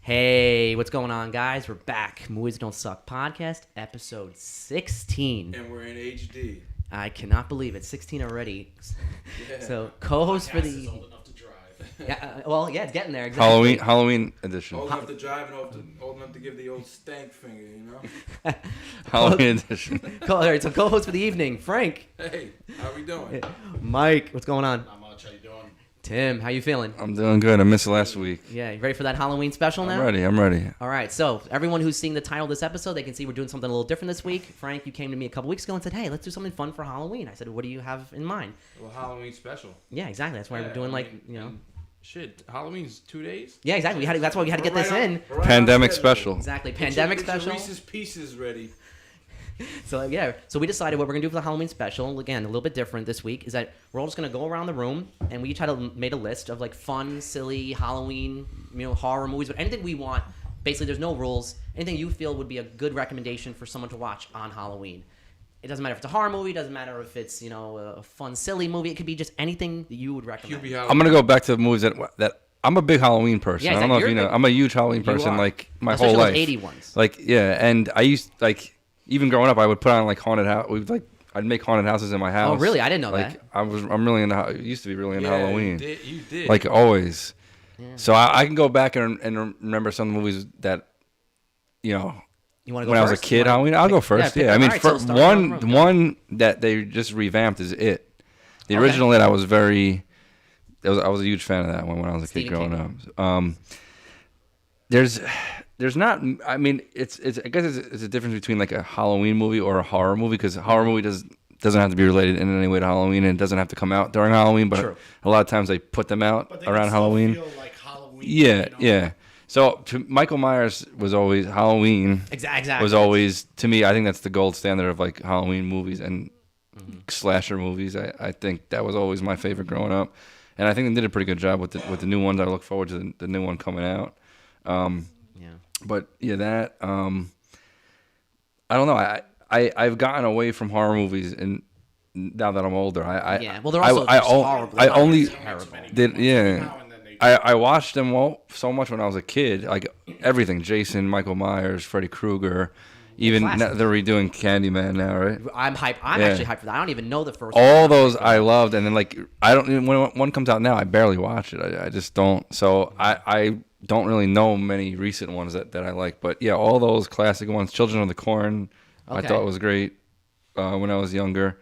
Hey, what's going on, guys? We're back. Movies Don't Suck podcast, episode 16. And we're in HD. I cannot believe it. 16 already. Yeah. So, co-host for Podcast the... is old enough to drive. Yeah, it's getting there. Exactly. Halloween edition. Old enough to drive and old enough to give the old stank finger, you know? Halloween edition. All right, so co-host for the evening, Frank. Hey, how we doing? Mike, what's going on? Not much. How you doing? Tim, how you feeling? I'm doing good. I missed last week. Yeah, you ready for that Halloween special now? I'm ready. All right, so everyone who's seeing the title of this episode, they can see we're doing something a little different this week. Frank, you came to me a couple weeks ago and said, hey, let's do something fun for Halloween. I said, what do you have in mind? Well, Halloween special. Yeah, exactly. That's why we're doing Shit, Halloween's 2 days? Yeah, exactly. That's why we had to get this in. Pandemic special. Exactly, Get pandemic your special. Reese's Pieces ready. So we decided what we're gonna do for the Halloween special. Again, a little bit different this week. Is that we're all just gonna go around the room and we each had made a list of like fun, silly Halloween, horror movies, but anything we want. Basically, there's no rules. Anything you feel would be a good recommendation for someone to watch on Halloween. It doesn't matter if it's a horror movie. It doesn't matter if it's a fun, silly movie. It could be just anything that you would recommend. I'm gonna go back to the movies that I'm a big Halloween person. Yeah, I don't know if you're you know. I'm a huge Halloween person, are. like my Especially whole those life. 80 ones. Like and I used even growing up, I would put on like haunted house. I'd make haunted houses in my house. Oh, really? I didn't know that. I'm really into. Used to be really into Halloween. You did. Like always. Yeah. So I can go back and remember some movies that, You want to go when first? I was a kid, Halloween. I'll go first. pick- Yeah, I mean, alright, so for start around the room. one that they just revamped is It. The Okay. original It, I was I was a huge fan of that one when I was a kid Stephen growing King. up. There's not. I mean, it's I guess it's a difference between like a Halloween movie or a horror movie, because a horror movie doesn't have to be related in any way to Halloween, and it doesn't have to come out during Halloween. But True. a lot of times they put them out But they around can still Halloween. feel like Halloween. Yeah, yeah. So Michael Myers was always Halloween. Exactly. Was always, to me, I think that's the gold standard of like Halloween movies and slasher movies. I think that was always my favorite growing up, and I think they did a pretty good job with the new ones. I look forward to the new one coming out. Yeah. But yeah, that I don't know. I've gotten away from horror movies, and now that I'm older, Yeah. Well, they're also I just horrible. I only Terrible. did yeah. Now and then they I watched them so much when I was a kid, like everything: Jason, Michael Myers, Freddy Krueger, even classics. they're redoing Candyman now, right? I'm hyped. I'm Yeah. actually hyped for that. I don't even know the first All one. those I loved, and then like I don't when one comes out now, I barely watch it. I just don't. So I don't really know many recent ones that I like, but yeah, all those classic ones. Children of the Corn, I Okay. thought was great when I was younger.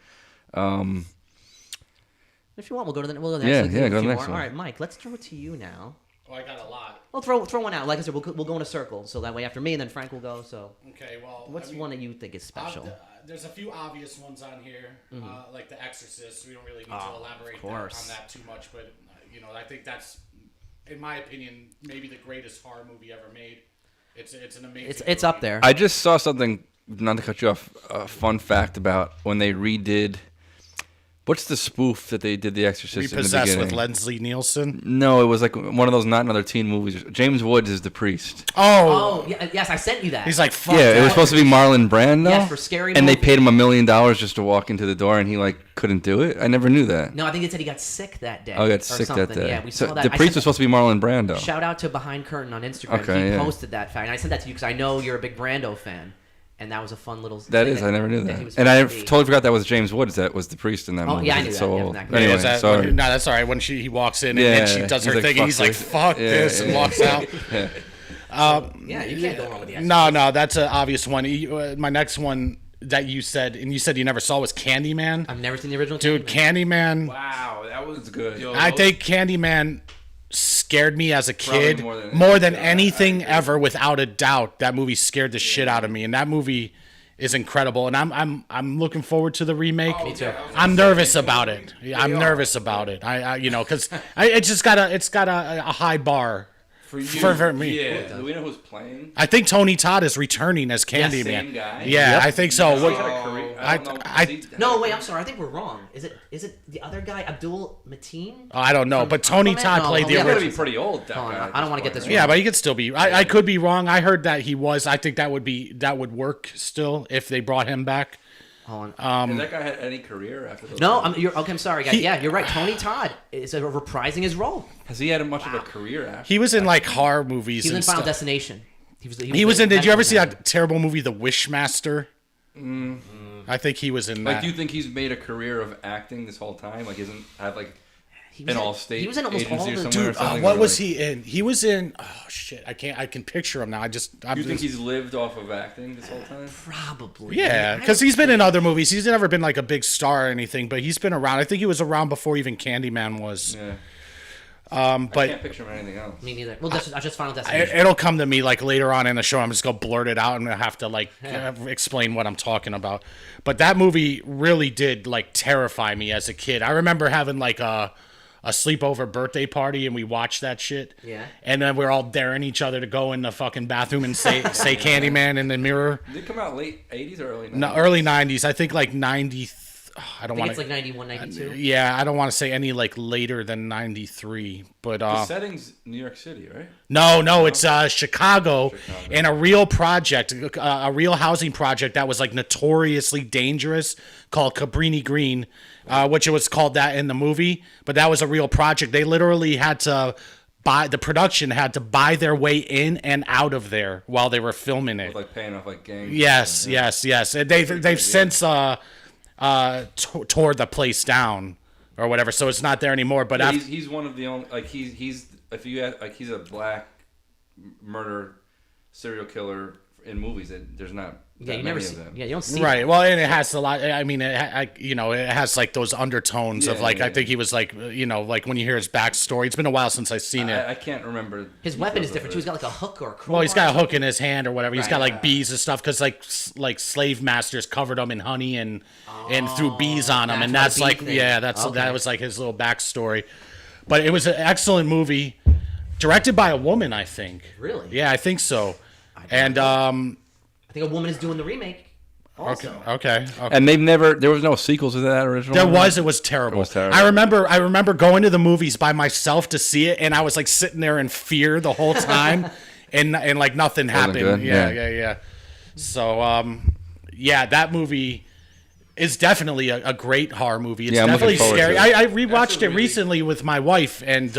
If you want, we'll go to the next. Yeah, like, yeah, a go to few the next more. one. All right, Mike. Let's throw it to you now. Oh, I got a lot. Well, throw one out. Like I said, we'll go in a circle, so that way after me and then Frank will go. So, Okay, well. what's one that you think is special? There's a few obvious ones on here, like The Exorcist. We don't really need to elaborate course. on that too much, but I think that's, in my opinion, maybe the greatest horror movie ever made. It's an amazing. It's up there. I just saw something. Not to cut you off. A fun fact about when they redid. What's the spoof that they did The Exorcist in the Repossessed beginning? with Leslie Nielsen. No, it was like one of those Not Another Teen movies. James Woods is the priest. Oh, yeah, yes, I sent you that. He's like, fuck Yeah, it was that. supposed to be Marlon Brando. Yes, for Scary And they Movie. paid him $1 million just to walk into the door, and he like couldn't do it. I never knew that. No, I think they said he got sick that day. Oh, he got or sick something. that day. Yeah, we so saw that. the I priest sent- was supposed to be Marlon Brando. Shout out to Behind Curtain on Instagram. Okay, he yeah. posted that fact, and I sent that to you because I know you're a big Brando fan, and that was a fun little. That thing is, I never knew he that. was And I supposed to be. totally forgot that was James Woods that was the priest in that Oh, movie. yeah, I knew It's that. so Yeah, old. from that Yeah, Anyway, is that- sorry. No, that's all right. When he walks in and Yeah, then she does he's her like, thing, and he's "Fuck like, this." fuck Yeah, this, and yeah. walks out. Yeah, you can't go wrong with the. No, that's an obvious one. My next one that you said, and you said you never saw, was Candyman. I've never seen the original. Dude, Candyman. Wow, that was good. Yo, I think Candyman scared me as a Probably kid more than anything ever, without a doubt. That movie scared the shit out of me, and that movie is incredible. And I'm looking forward to the remake. Me too. I'm nervous about it. I'm nervous about it. I because it's got a high bar for you. for me. Yeah. Do we know who's playing? I think Tony Todd is returning as Candyman. same guy? Yeah, I think so. He's What- had a career. I- don't know. I- See, No, wait, I'm sorry. I think we're wrong. Is it the other guy, Abdul Mateen? I don't know, but Tony Aquaman? Todd No, played oh, the yeah, He's got to original. be pretty old. That Oh, guy no, at I don't this wanna get point. this Yeah, but he could still be. I could be wrong. I heard that he was. I think that would work still if they brought him back. Hold on. Has that guy had any career after those? No, movies? I'm sorry, guys. Yeah, you're right. Tony Todd is reprising his role. Has he had much of a career after? He was in like horror movies He was and in Final stuff. Destination. He was in. Did you ever see that? that terrible movie, The Wishmaster? I think he was in Like, that. do you think he's made a career of acting this whole time? Like, isn't have like an all-state He was in almost all agency or the. somewhere? Dude, or something, what or, was like, he in? He was in. Oh shit! I can picture him now. You think he's lived off of acting this whole time? Probably. Yeah, because he's been in other movies. He's never been like a big star or anything, but he's been around. I think he was around before even Candyman was. Yeah. I But can't picture him in anything else. Me neither. Well, just Final Destination. it'll come to me like later on in the show. I'm just gonna blurt it out and I have to like explain what I'm talking about. But that movie really did like terrify me as a kid. I remember having like a sleepover birthday party and we watched that shit. Yeah. And then we're all daring each other to go in the fucking bathroom and say Candyman in the mirror. Did it come out late 80s or early 90s? No, early 90s. I think like 90. I don't I think want it's like 91, 92. Yeah, I don't want to say any like later than 93, but The setting's New York City, right? no, it's Chicago, and a real project, a real housing project that was like notoriously dangerous called Cabrini Green, which it was called that in the movie, but that was a real project. They literally had to the production had to buy their way in and out of there while they were filming it. With like paying off like gangs. Yes. And they've since tore the place down or whatever, so it's not there anymore. But Yeah, after, he's one of the only like he's if you had, like he's a black murder serial killer in movies. There's not Yeah, that you never many see. of them. Yeah, you don't see. right. Well, and it has a lot. I mean, it has like those undertones of Yeah, like yeah, I think he was like like when you hear his backstory. It's been a while since I've seen it. I can't remember. His weapon is details of different too. it. He's got like a hook or a crowbar. Well, he's got a hook in his hand or whatever. He's got Right. like bees and stuff because like slave masters covered him in honey and threw bees on him, that's and why that's bee like thing. that Okay. was like his little backstory. But it was an excellent movie, directed by a woman, I think. Really? Yeah, I think so. And I think a woman is doing the remake. Also. okay. And there was no sequel to that original. There one? was. It was terrible. It was terrible. I remember going to the movies by myself to see it, and I was like sitting there in fear the whole time, and like nothing happened. good? Yeah. So yeah, that movie is definitely a great horror movie. It's Yeah, I'm looking definitely forward scary. to it. I rewatched That's a it really- recently with my wife, and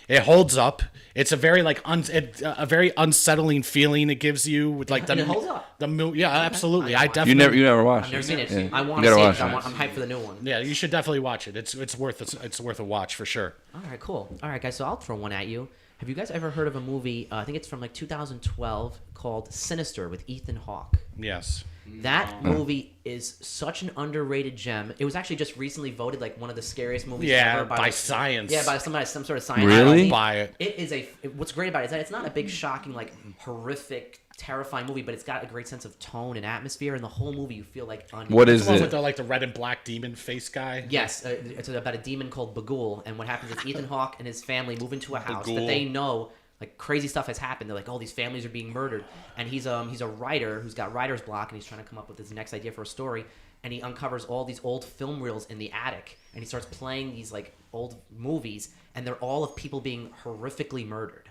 it holds up. It's a very like a very unsettling feeling it gives you with like And it holds up. Yeah, absolutely. I You definitely never watched I've never it. seen it. Yeah. I want You to gotta see it. watch it. I'm hyped for the new one. Yeah, you should definitely watch it. It's worth a watch for sure. All right, cool. All right, guys. So I'll throw one at you. Have you guys ever heard of a movie? I think it's from like 2012 called Sinister with Ethan Hawke. Yes. That movie is such an underrated gem. It was actually just recently voted like one of the scariest movies Yeah, ever by like, science. Yeah, by some sort of science. Really? magazine. Buy it. It is what's great about it is that it's not a big, shocking, like horrific, terrifying movie, but it's got a great sense of tone and atmosphere, and the whole movie you feel like uneasy. What is The one it? with the like the red and black demon face guy. Yes, it's about a demon called Bagul, and what happens is Ethan Hawke and his family move into a house that Bagul. they know like crazy stuff has happened. They're like, oh, these families are being murdered, and he's a writer who's got writer's block, and he's trying to come up with his next idea for a story, and he uncovers all these old film reels in the attic, and he starts playing these like old movies, and they're all of people being horrifically murdered.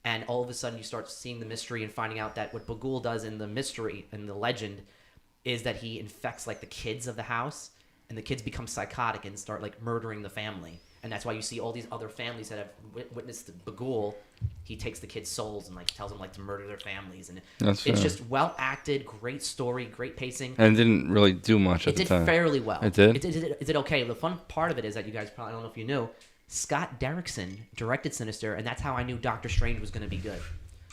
And all of a sudden, you start seeing the mystery and finding out that what Bagul does in the mystery and the legend is that he infects like the kids of the house, and the kids become psychotic and start like murdering the family. And that's why you see all these other families that have witnessed Bagul. He takes the kids' souls and like tells them like to murder their families, and That's it's fair. just well acted, great story, great pacing. And it didn't really do much at It the did time. fairly well. It did? It did okay. The fun part of it is that you guys probably, I don't know if you knew, Scott Derrickson directed Sinister, and that's how I knew Doctor Strange was going to be good.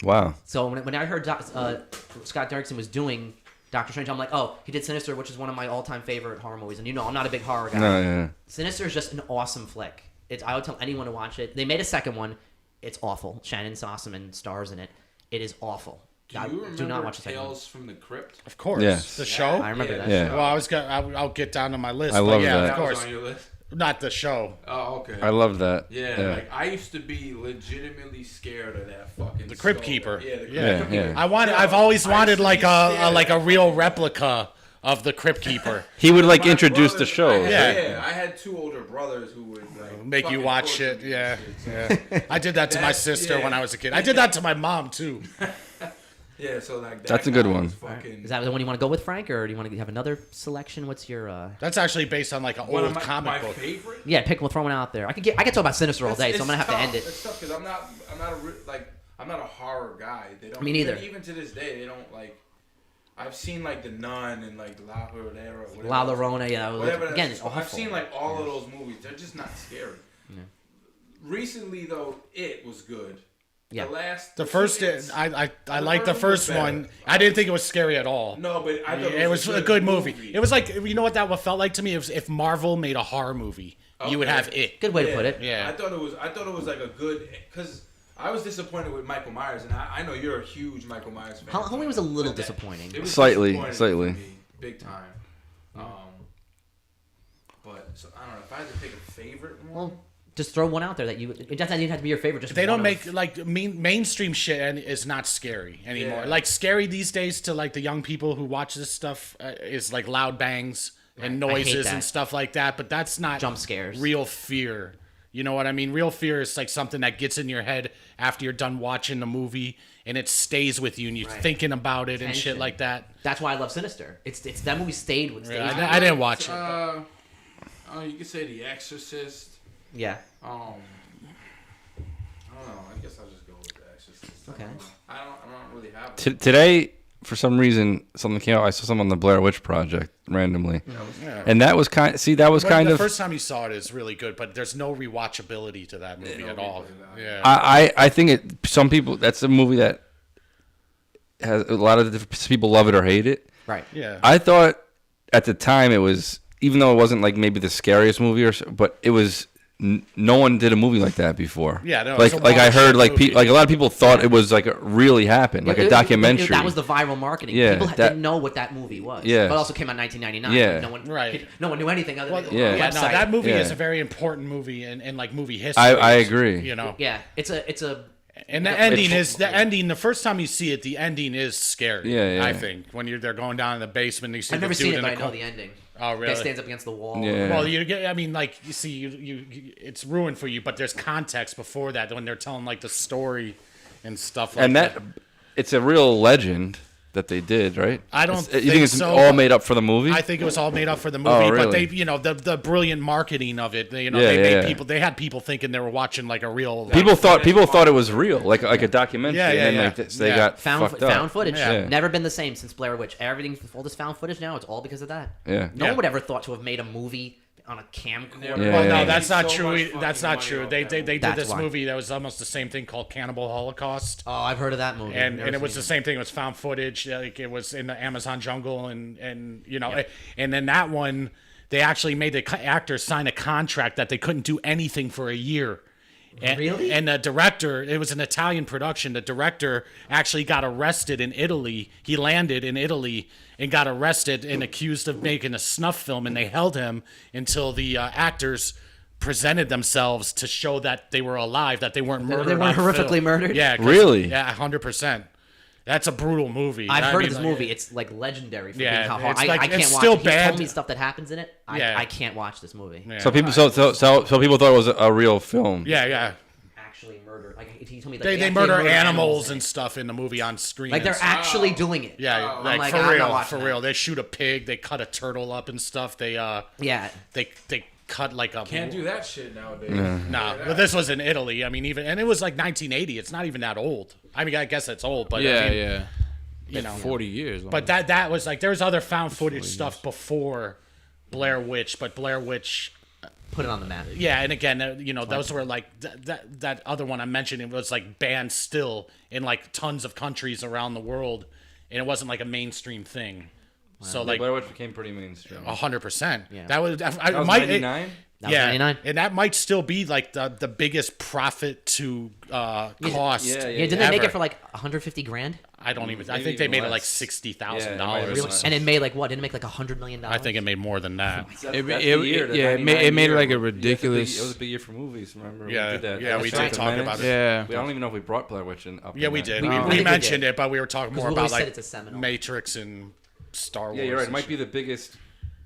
Wow. So when I heard Scott Derrickson was doing Doctor Strange, I'm like, oh, he did Sinister, which is one of my all-time favorite horror movies. And you know, I'm not a big horror guy. No, yeah. Sinister is just an awesome flick. I would tell anyone to watch it. They made a second one. It's awful. Shannon Sossaman stars in it. It is awful. Do you remember do not watch the second one. Tales from the Crypt? Of course. Yes. The show. I remember that. Yeah. Well, I'll get down to my list. I but love yeah, that. of That was course. on your list? Not the show. Oh, okay. I love that. Yeah, like I used to be legitimately scared of that fucking. The Crypt skull. Keeper. Yeah, the Crypt Yeah, Keeper. yeah. I've always I wanted used to like be scared. a real replica of the Crypt Keeper. He would like My introduce the brothers- show. I had, Yeah. I had two older brothers who would like Make you fucking watch torture shit. me Yeah, and shit, so- yeah. I did that to my That's- sister yeah. when I was a kid. I did that to my mom too. Yeah, so like That's a good guy one. was fucking- Is that the one you want to go with, Frank, or do you want to have another selection? What's your? That's actually based on like an one old of my comic book. favorite? Yeah, pick. We'll throw one out there. I could talk about Sinister all day, so I'm gonna have to end it. It's tough because I'm not a horror guy. They don't. Me neither. Even to this day, they don't like. I've seen like The Nun and like La Llorona, whatever. La Llorona, yeah. Whatever. Again, That's- it's awful. I've seen like all of those movies. They're just not scary. Recently though, It was good. Yeah. The first, I like the first one. I didn't think it was scary at all. No, but I thought It was a good movie. It was like, you know what that felt like to me? It was if Marvel made a horror movie, you would Okay. have It. Good way to put it. Yeah. I thought it was like a good because I was disappointed with Michael Myers, and I know you're a huge Michael Myers fan. Halloween was a little But that- disappointing. it was Slightly, disappointing slightly. for me, big time. But so, I don't know if I had to pick a favorite one. Well, just throw one out there that you. It doesn't even have to be your favorite. Just They don't one make of- like mainstream shit and is not scary anymore. Yeah. Like scary these days to like the young people who watch this stuff is like loud bangs and I hate noises that. and stuff like that. But that's not Jump scares. Real fear. You know what I mean? Real fear is like something that gets in your head after you're done watching the movie and it stays with you and you're thinking about it and shit Tension. like that. That's why I love Sinister. It's that movie stayed with. Yeah, I didn't watch it. You could say The Exorcist. Yeah. I don't know. I guess I'll just go with The Exorcist. Okay. I don't really have. Today, for some reason, something came out. I saw something on the Blair Witch Project randomly, and that was kind. That was kind the of. first time you saw it is really good, but there's no rewatchability to that movie at all. Yeah. I think it. Some people. That's a movie that has a lot of different people love it or hate it. Right. Yeah. I thought at the time it was, even though it wasn't like maybe the scariest movie or so, but it was. No one did a movie like that before. Yeah, no, like it's a I heard watershed movie. like a lot of people thought it was like really happened, like a documentary. That was the viral marketing. Yeah, People that- didn't know what that movie was. Yeah. But it also came out in 1999. Yeah. No one. Right. No one knew anything other than yeah. the Yeah, website. no, that movie Yeah. is a very important movie in like movie history. I agree. You know, Yeah. It's a. and the ending is the ending. The first time you see it, the ending is scary. Yeah, yeah. I think when they're going down in the basement, you see I've the never dude seen it, in but I the know corner. the ending. Oh, Guy really? stands up against the wall. Yeah. Well, you get. I mean, like you see, it's ruined for you, but there's context before that when they're telling like the story and stuff like And that. it's a real legend that they did, right? I don't You think it's so. all made up for the movie? I think it was all made up for the movie, Oh, but really? they, the brilliant marketing of it, they Yeah, made yeah. people. They had people thinking they were watching like a real. people thought it was real, like a documentary, Yeah, yeah, and then yeah. like, they Yeah. got Found fucked up. footage. Yeah. Never been the same since Blair Witch. Everything, all this found footage now, it's all because of that. Yeah. No Yeah. one would ever thought to have made a movie on a camcorder. Yeah. Well, no, Yeah. that's not So true. much That's fucking not money true. off They that did That's this why. movie that was almost the same thing called Cannibal Holocaust. Oh, I've heard of that movie. And Never it was seen the same thing. It was found footage. Like it was in the Amazon jungle, and and then that one, they actually made the actors sign a contract that they couldn't do anything for a year. And, Really? And the director, it was an Italian production. The director actually got arrested in Italy. He landed in Italy and got arrested and accused of making a snuff film, and they held him until the actors presented themselves to show that they were alive, that they weren't murdered. they weren't on horrifically film. murdered? Yeah. 'cause- Really? Yeah, 100%. That's a brutal movie. I've I heard mean, of this like, movie. It's like legendary for Yeah, being how hard. it's I like- can't it's watch still it. He bad. told me stuff that happens in it. Yeah. I can't watch this movie. Yeah. So people, so people thought it was a real film. Yeah, yeah. Actually murder. Like he told me, like, They actually murder murder animals in and it. stuff in the movie on screen. Like they're and stuff. actually doing it. Yeah, Oh. like, I'm like, for I'm not real, watching for that. real. They shoot a pig. They cut a turtle up and stuff. They Yeah. they cut like a. Can't do that shit nowadays. Nah, but this was in Italy. I mean, and it was like 1980. It's not even that old. I mean, I guess it's old, but I mean, yeah. you know, 40 years. But that was like there was other found footage stuff before Blair Witch, but Blair Witch. Put it on the map. Yeah, and again, those were like that other one I mentioned. It was like banned still in like tons of countries around the world, and it wasn't like a mainstream thing. So like Blair Witch became pretty mainstream. 100%. Yeah. That was That was might 99? That was yeah, 99. and that might still be like the biggest profit to cost. Yeah, Yeah, didn't they make ever. it for like 150 grand? I don't even. I Maybe think they even made it like less. $60,000. Yeah, it might have been less. And it made like what? Didn't it make like $100 million? I think it made more than that. It made like a ridiculous. It was a big year for movies. Remember? Yeah, we did that. yeah, we That's did talk right. about it. Yeah. I don't even know if we brought Blair Witch up. Yeah, in we that. did. I think We we mentioned did. it, but we were talking more we about always said like it's a seminal. Matrix and Star Wars. Yeah, you're right. It and might shit. be the biggest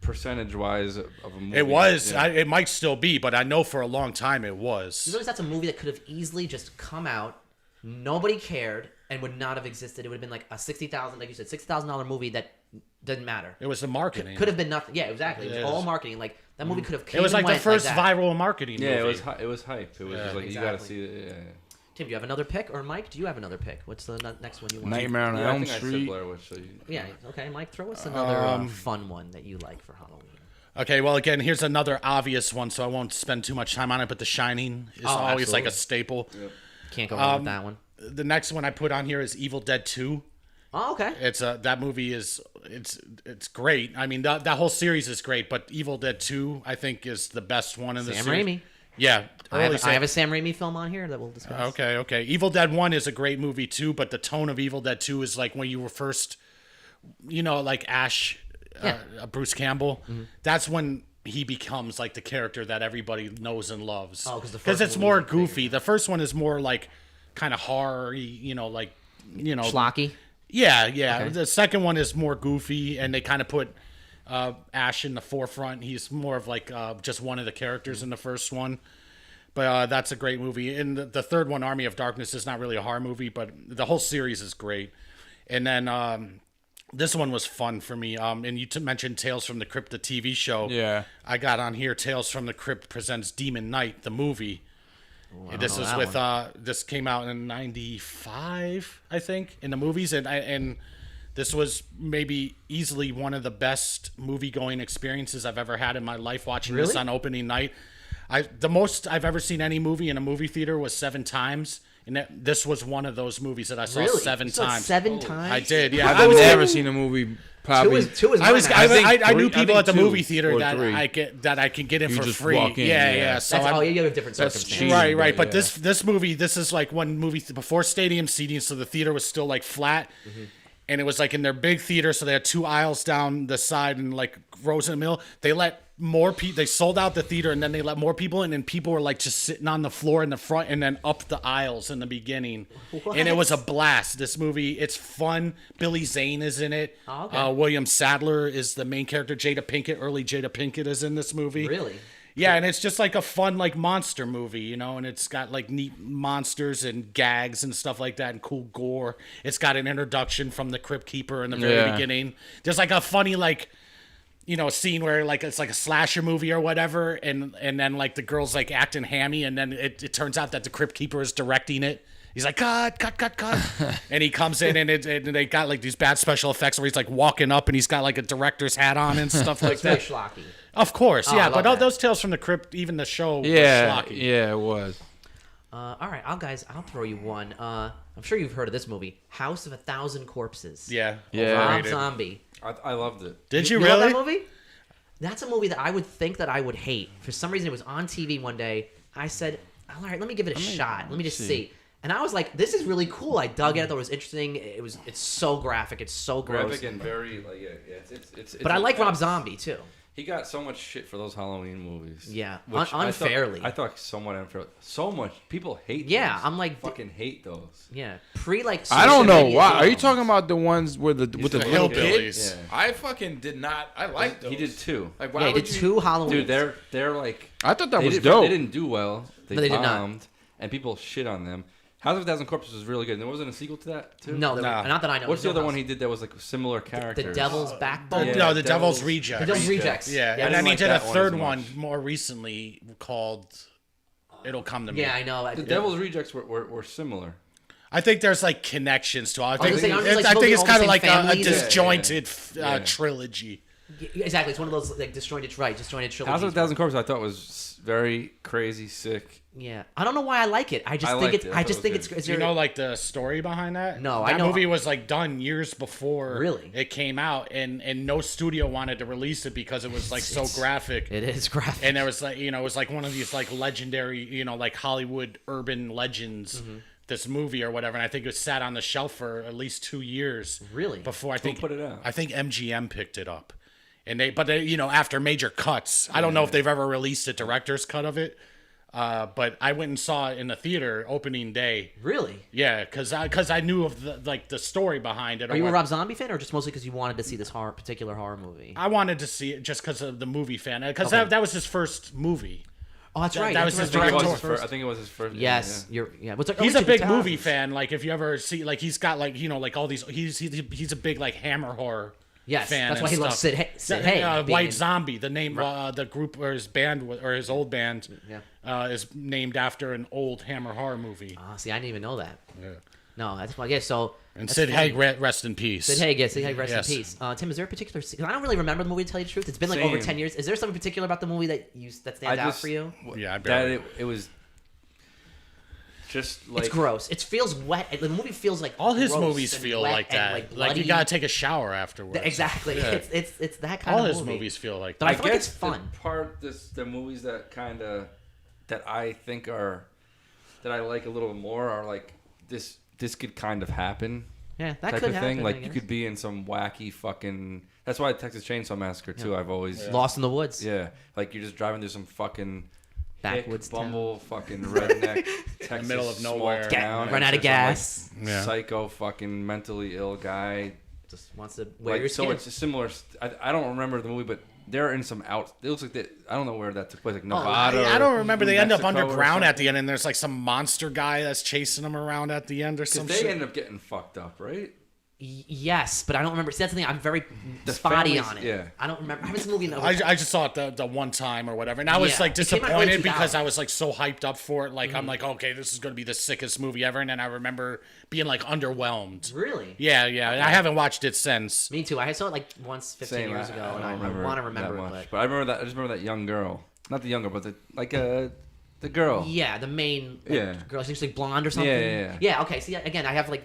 percentage-wise of a movie. It was. Yeah. It might still be, but I know for a long time it You was. notice that's a movie that could have easily just come out, nobody cared, and would not have existed. It would have been like a $60,000, like you said, $60,000 movie that didn't matter. It was the marketing. Could have been nothing. Yeah, exactly. It was It all is. marketing. Like that movie could have. It was like the first that. viral marketing movie. Yeah, it was hype. It was just like you gotta exactly. see it. Yeah. Tim, do you have another pick, or Mike? Do you have another pick? What's the next one you want? Nightmare on Yeah, I Elm think I said Street. Blair Witch. So you, Yeah. Okay, Mike, throw us another fun one that you like for Halloween. Okay, well, again, here's another obvious one, so I won't spend too much time on it. But The Shining is always like absolutely. a staple. Can't go wrong with that one. The next one I put on here is Evil Dead 2. Oh, okay. It's that movie is it's great. I mean, that whole series is great, but Evil Dead 2 I think is the best one in the Sam series. Raimi. Yeah, I early have a Sam Raimi film on here that we'll discuss. Okay. Evil Dead 1 is a great movie too, but the tone of Evil Dead 2 is like when you were first, like Ash, Bruce Campbell. That's when he becomes like the character that everybody knows and loves. Oh, 'cause the first it's movie more was bigger. goofy. The first one is more like kind of horror, Schlocky. Yeah. Okay. The second one is more goofy, and they kind of put Ash in the forefront. He's more of like just one of the characters in the first one. But that's a great movie. And the third one, Army of Darkness, is not really a horror movie, but the whole series is great. And then this one was fun for me. And you mentioned Tales from the Crypt, the TV show. Yeah. I got on here, Tales from the Crypt presents Demon Knight, the movie. I This don't is know with that this came out in '95, I think, in the movies, and this was maybe easily one of the best movie going experiences I've ever had in my life. Watching this Really? on opening night, the most I've ever seen any movie in a movie theater was 7 times, and this was one of those movies that I saw Really? 7 You saw it times. 7 times. I did, yeah. I've never seen a movie. Probably. Two is I was. mine, I, actually. I knew three- I people think at the 2 movie theater or that 3. I can get in You for just free. walk in, yeah. yeah. So That's, I'm, you have different That's circumstances. cheating. right. But yeah. this movie, this is like one movie before stadium seating, so the theater was still like flat, and it was like in their big theater, so they had 2 aisles down the side and like rows in the middle. They let more people. They sold out the theater, and then they let more people in, and people were like just sitting on the floor in the front, and then up the aisles in the beginning, and it was a blast. This movie, it's fun. Billy Zane is in it. Oh, okay. William Sadler is the main character. Jada Pinkett, early Jada Pinkett, is in this movie. Really? Yeah, and it's just like a fun like monster movie, and it's got like neat monsters and gags and stuff like that and cool gore. It's got an introduction from the Crypt Keeper in the very Yeah. beginning. There's like a funny like scene where like it's like a slasher movie or whatever, and then like the girl's like acting hammy, and then it turns out that the Crypt Keeper is directing it. He's like, cut. And he comes in and they got like these bad special effects where he's like walking up and he's got like a director's hat on and stuff like It's very that. schlocky. Of course, I yeah. love But all that. those Tales from the Crypt, even the show Yeah. was schlocky. Yeah, it was. All right, I'll throw you one. I'm sure you've heard of this movie, House of a Thousand Corpses. Yeah. Yeah. Rob Overrated. Zombie. I loved it. Did you love really? that movie? That's a movie that I would think that I would hate. For some reason, it was on TV one day. I said, all right, let me give it a shot. Let me just see. And I was like, this is really cool. I dug it. I thought it was interesting. It's so graphic. It's so gross. Graphic and very like it's. But I like Rob Zombie too. He got so much shit for those Halloween movies. Yeah, which unfairly. I thought somewhat unfair. So much people hate. Yeah, those. I'm like- fucking hate those. Yeah, I don't know social why. media Are you films. talking about the ones with the The little kid? Hillbillies. Yeah. I fucking did not. I like those. He did 2. Like, why Yeah, he would did you- 2 Halloween. Dude, they're like. I thought that they was did, dope. They didn't do well. They, No, they did not. bombed, and people shit on them. House of a Thousand Corpses was really good. And there wasn't a sequel to that too. No, Nah. not that I know. What's the There's no other one house. he did that was like similar characters? The Devil's Backbone. Yeah, No, the Devil's Devil's- Rejects. The Devil's Rejects. Yeah, I and didn't then he like did a that one third as one much. more recently called It'll Come to Me. Yeah, I know. The Devil's Rejects were similar. I think there's like connections to all. I think, was gonna say, aren't they, like, I think it's supposed to kind be of like all the a same families? disjointed Yeah. trilogy. Yeah, exactly. It's one of those like disjointed trilogies. House of a Thousand Corpses I thought was very crazy, sick. Yeah, I don't know why I like it. I just I think liked it. it. I I thought just it think was it's. good. Is Do you there, know like the story behind that? No, I that know- movie was like done years before Really? it came out, and no studio wanted to release it because it was like so graphic. It is graphic. And there was like, it was like one of these like legendary, like Hollywood urban legends. Mm-hmm. This movie or whatever, and I think it sat on the shelf for at least 2 years. Really? Before I think put it out? I think MGM picked it up, and they after major cuts. I don't know if they've ever released a director's cut of it, but I went and saw it in the theater opening day. Really? Yeah, because I knew of the story behind it. Are you a Rob Zombie fan, or just mostly because you wanted to see this particular horror movie? I wanted to see it just because of the movie fan, because Okay. that was his first movie. Oh, that's right. that that's was his right. director. I think it was his first. Yes, yeah. What's He's a big movie fan. Like if you ever see, like he's got like like all these. He's a big like Hammer horror. Yes, fan that's why and he loves stuff. Sid Haig. being White in- Zombie. The name, the group or his band or his old band, Yeah. is named after an old Hammer horror movie. Oh, see, I didn't even know that. Yeah. No, that's why. Yeah, so. And that's Sid funny. Haig, rest in peace. Sid Haig, yes, Sid Haig, rest Yes. in peace. Tim, is there a particular? Because I don't really remember the movie to tell you the truth. It's been like over Same. 10 years. Is there something particular about the movie that stands out for you? Yeah, I that barely- it was just like It's gross. It feels wet. The movie feels like All his gross movies and feel wet like and, that. Like, Like you bloody. gotta take a shower afterwards. Exactly. Yeah. It's that kind All of his movie. movies feel like But I that. feel like it's fun. The movies that that I think are that I like a little more are like this could kind of happen Yeah, that type could of happen. thing. I Like you guess. could be in some wacky fucking. That's why Texas Chainsaw Massacre too. I've always Lost in the Woods. yeah, like you're just driving through some fucking Backwoods hick, bumble, fucking redneck, Texas middle of small nowhere. town, Run and out of just some, gas. like, Yeah. psycho, fucking mentally ill guy. Just wants to wear your So skin. it's a similar. I don't remember the movie, but they're in some out. It looks like that. I don't know where that took place. Like Nevada. I don't remember. They end up Mexico or underground at something. the end, and there's like some monster guy that's chasing them around at the end or some Because they shit. end up getting fucked up, right? Yes, but I don't remember. See, that's the thing. I'm very spotty families- on it. yeah. I don't remember. I haven't seen the movie in I just saw it the one time or whatever, and I was Yeah. like It came out early disappointed because 2000. I was like so hyped up for it. Like I'm like, okay, this is gonna be the sickest movie ever, and then I remember being like underwhelmed. Really? Yeah, I haven't watched it since. Me too. I saw it like once 15 Same. years ago, I and don't I want to remember that it. much. But I remember that. I just remember that young girl. Not the young girl, but the girl. Yeah, the main Yeah. girl. She's like blonde or something. Yeah. Yeah. Okay. See, again, I have like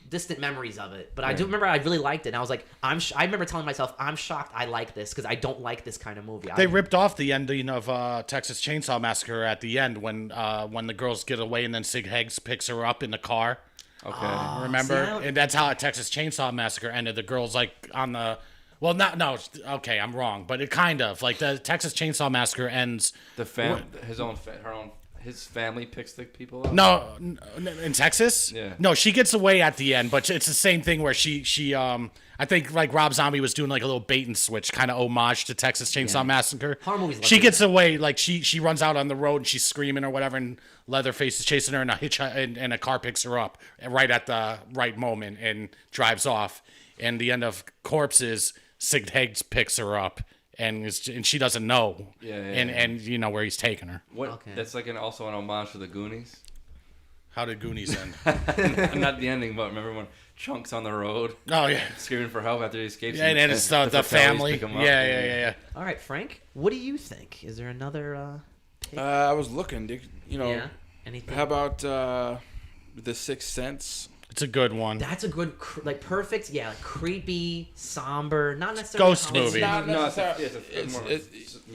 distant memories of it, but I do remember I really liked it. And I was like, I remember telling myself, I'm shocked I like this because I don't like this kind of movie. They ripped off the ending of Texas Chainsaw Massacre at the end when the girls get away and then Sid Haig picks her up in the car. Okay. Remember? see, I don't- And that's how a Texas Chainsaw Massacre ended. The girls like on the okay, I'm wrong, but it kind of like the Texas Chainsaw Massacre ends. His family picks the people up. No, in Texas. Yeah. No, she gets away at the end, but it's the same thing where she I think like Rob Zombie was doing like a little bait and switch kind of homage to Texas Chainsaw Massacre. Horror movies love She doing gets away like she runs out on the road and she's screaming or whatever, and Leatherface is chasing her, and and a car picks her up right at the right moment and drives off. And the end of Corpses, Sid Haig picks her up. And she doesn't know, and you know where he's taking her. What? Okay. That's like also an homage to the Goonies. How did Goonies end? Not the ending, but remember when Chunk's on the road Oh yeah, screaming for help after he escapes? and it's the Fatales family. pick him up. Yeah. All right, Frank. What do you think? Is there another? I was looking. Yeah. Anything? How about The Sixth Sense? It's a good one. That's a good, perfect. Yeah, like creepy, somber, not necessarily Ghost a comedy. movie. not No, it's necessarily. more of a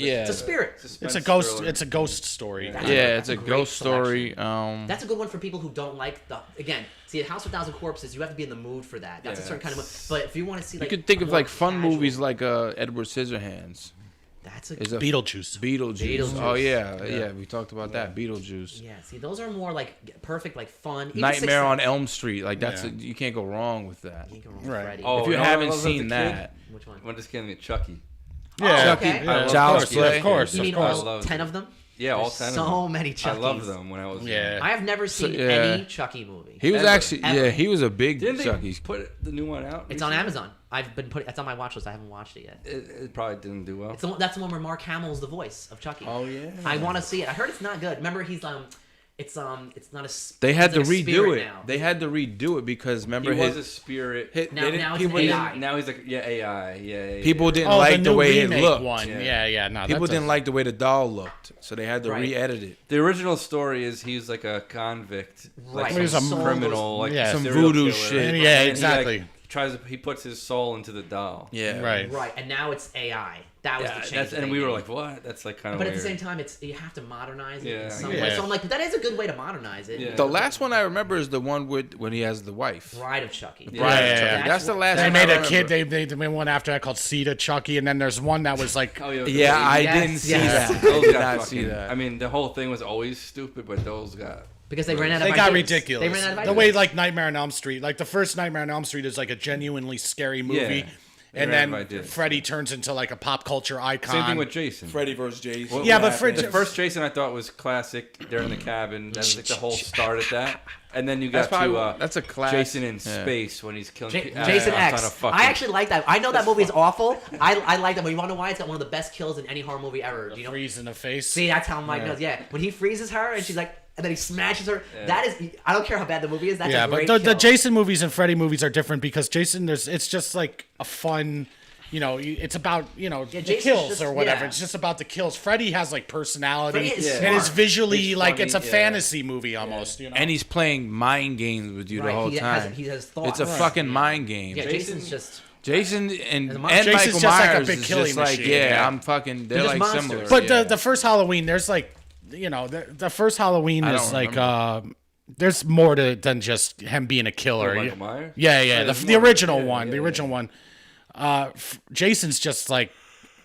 Yeah. It's a spirit. It's a ghost. It's a ghost story. That's Yeah, that's it's a great ghost story. That's a good one for people who don't like the. Again, see, a House of 1,000 Corpses, you have to be in the mood for that. That's a Yeah. certain kind of. But if you want to see, You like, could think of more like fun casual- movies like Edward Scissorhands. That's a. Is a Beetlejuice. Beetlejuice. Beetlejuice. Oh yeah, we talked about that. Beetlejuice. Yeah, see, those are more like perfect, like fun. Even Nightmare Sixth on Sense. Elm Street. Like that's Yeah. you can't go wrong with that. You can go wrong with Right. Freddy. Oh, If you no, I haven't love seen the that, Which one? When just kidding me, Chucky. Yeah. Chucky, okay. I love Child's Chucky. Play. Of course. You mean of course. all love 10 it. of them? Yeah, all There's 10 so of them. many I Chuckies. love them when I was Yeah. young. I have never seen yeah. any Chucky movie. He was Ever. actually Ever. he was a big Didn't they Chucky. put the new one out? It's on recently? Amazon. I've been putting. It's on my watch list. I haven't watched it yet. It probably didn't do well. It's that's the one where Mark Hamill's the voice of Chucky. Oh yeah. I want to see it. I heard it's not good. Remember, he's it's not a. They had to it's like a redo spirit it. now. They had to redo it because remember He was a his, spirit. Now it's people AI. didn't Now he's like AI. Yeah. people didn't Oh, like the new way it remake looked. one. Yeah. Yeah. No, People that didn't like the way the doll looked, so they had to Right. re-edit it. The original story is he's like a convict, Right. like He's some a criminal, like yeah. Some serial voodoo killer. shit. And Yeah, he, exactly. he puts his soul into the doll. Yeah. Right. Right, and now it's AI. That was Yeah, the change. that's, that and they we were made. like, what? That's like kind of But weird. at the same time, you have to modernize it Yeah, in I some get way. it. So I'm like, that is a good way to modernize it. Yeah. The last one I remember is the one with when he has the wife. Bride of Chucky. Yeah. Right, Bride of yeah, Chucky. yeah. That's the last They one made I a remember. kid. They made one after that called Sita Chucky, and then there's one that was like, Oh, yeah, Yeah, I Yes, didn't see yes. that. those I did got not fucking, see that. I mean, the whole thing was always stupid, but those got. Because they ran out of they got ideas. ridiculous. They ran out of The way ideas. like Nightmare on Elm Street, like the first Nightmare on Elm Street is like a genuinely scary movie. Yeah. and Ran then by Jason. Freddy turns into like a pop culture icon. Same thing with Jason. Freddy versus Jason. Yeah, but the first Jason I thought was classic. They're in the cabin. That's like the whole start at that. And then you got That's probably to that's a class. Jason in space when he's killing Jason X. I actually like that. I know that movie is awful. I like that, but you want to know why? It's got one of the best kills in any horror movie ever. Do you know? freeze in the face. See, that's how Mike knows. Yeah, when he freezes her and she's like, and then he smashes her. That is, I don't care how bad the movie is. That's Yeah, a but great the kill. Jason movies and Freddy movies are different because Jason, it's just like a fun, it's about the Jason's kills just- or whatever. yeah. It's just about the kills. Freddy has like personality Freddy is and is smart. visually He's like funny, it's a yeah. fantasy movie almost. And he's playing mind games with you Right, the whole he has- time. he has thoughts. It's a Right. fucking mind game. Yeah, Jason's just. Jason and As a monster. Jason's Michael just like a Myers big is killing just like, machine, yeah, yeah. I'm fucking. They're just like monsters. similar. But yeah. the first Halloween, there's like, the first Halloween I is don't like, remember. there's more than just him being a killer. Michael Myers? Yeah, Yeah, the, there's the more. original Yeah, one, yeah, the yeah. original one. Jason's just like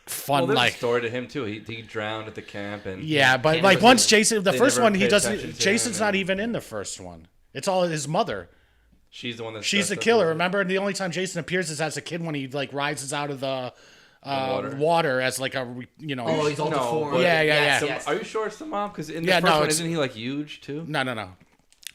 fun, Well, there's like. a story to him too. He drowned at the camp and Yeah, but And like it was once like- Jason, the they first never one he pay doesn't. attention to Jason's him not and- even in the first one. It's all his mother. she's the one that's She's the dressed up killer. as- Remember, the only time Jason appears is as a kid when he like rises out of the water. water as like a Oh, he's all No, deformed. but- Yeah, yeah, Yes, yeah. yes. Are you sure it's the mom? Because in the Yeah, first no, one, it's- isn't he like huge too? no,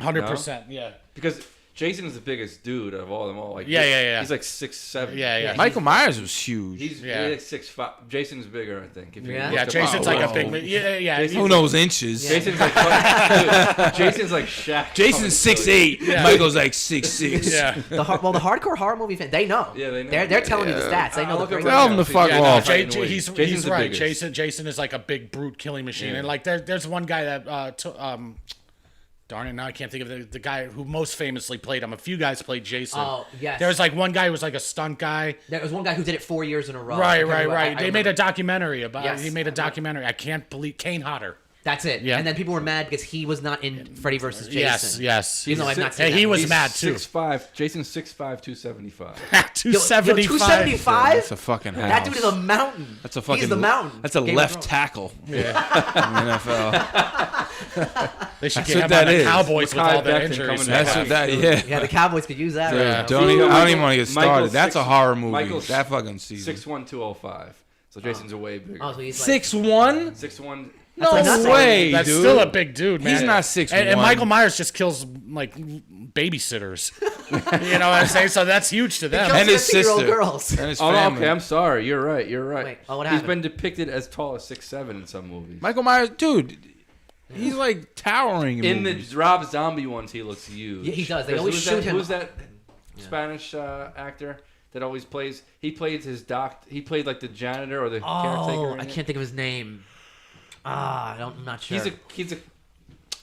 100%. Yeah, Because Jason is the biggest dude of all them all. Like Yeah, yeah, yeah. He's like 6'7". yeah, yeah. Michael Myers was huge. He's Yeah. like 6'5". Jason's bigger, I think. If you Yeah? look Yeah, up- Jason's Oh, like a wow. big. Yeah. Jason- Who knows inches? Jason's like dude, Jason's like Shaq. Jason's 6'8". Yeah. Michael's like 6'6". Yeah. The hardcore horror movie fan, they know. Yeah, they know. They're telling you the Yeah. stats. They know I'll the look up great right Tell now. him to fuck Yeah, off. no, Fighting weight. he's Jason's the right. biggest. Jason is like a big brute killing machine, Yeah. and like there's one guy that darn it, now I can't think of the guy who most famously played him. A few guys played Jason. Oh, yes. There was like one guy who was like a stunt guy. There was one guy who did it 4 years in a row. I Right. can't remember- I They made a remember. documentary about. Yes. He made a documentary. I can't believe Kane Hodder. That's it. Yeah. And then people were mad because he was not in Freddy versus Jason. Yes. Even though I've not He's seen Hey, that he movie. was He's mad too. 6'5". Jason's 6'5", 275. 275. 275? That's a fucking house. That dude is a mountain. That's a fucking. He's the mountain. That's a Game of left Thrones. tackle. Yeah. in the NFL. They should That's get what him that on the is. Cowboys with Mackay all their Becton injuries. coming That's back. what that. Yeah. Yeah, the Cowboys could use that. Dude, right now. don't even, I don't even Michael- want to get started. Michael's That's a six- horror movie. Michael's That fucking season. 6'1", 205. So Jason's a way bigger. Oh, so he's like, 6'1"? 6'1". No like nothing. way, That's dude. still a big dude, man. He's not 6'1". And Michael Myers just kills like babysitters. You know what I'm saying? So that's huge to them. kills And his 15-year-old sister. girls. And his Oh, no, family. okay. I'm sorry. You're right. Wait, oh, what He's happened? been depicted as tall as 6'7" in some movies. Michael Myers, dude. He's like towering In the movies. Rob Zombie ones, he looks huge. Yeah, he does. They 'Cause always who's shoot that, him. Who's that Spanish actor that always plays? He played his He played like the janitor or the caretaker. Oh, in I it. can't think of his name. I'm not sure.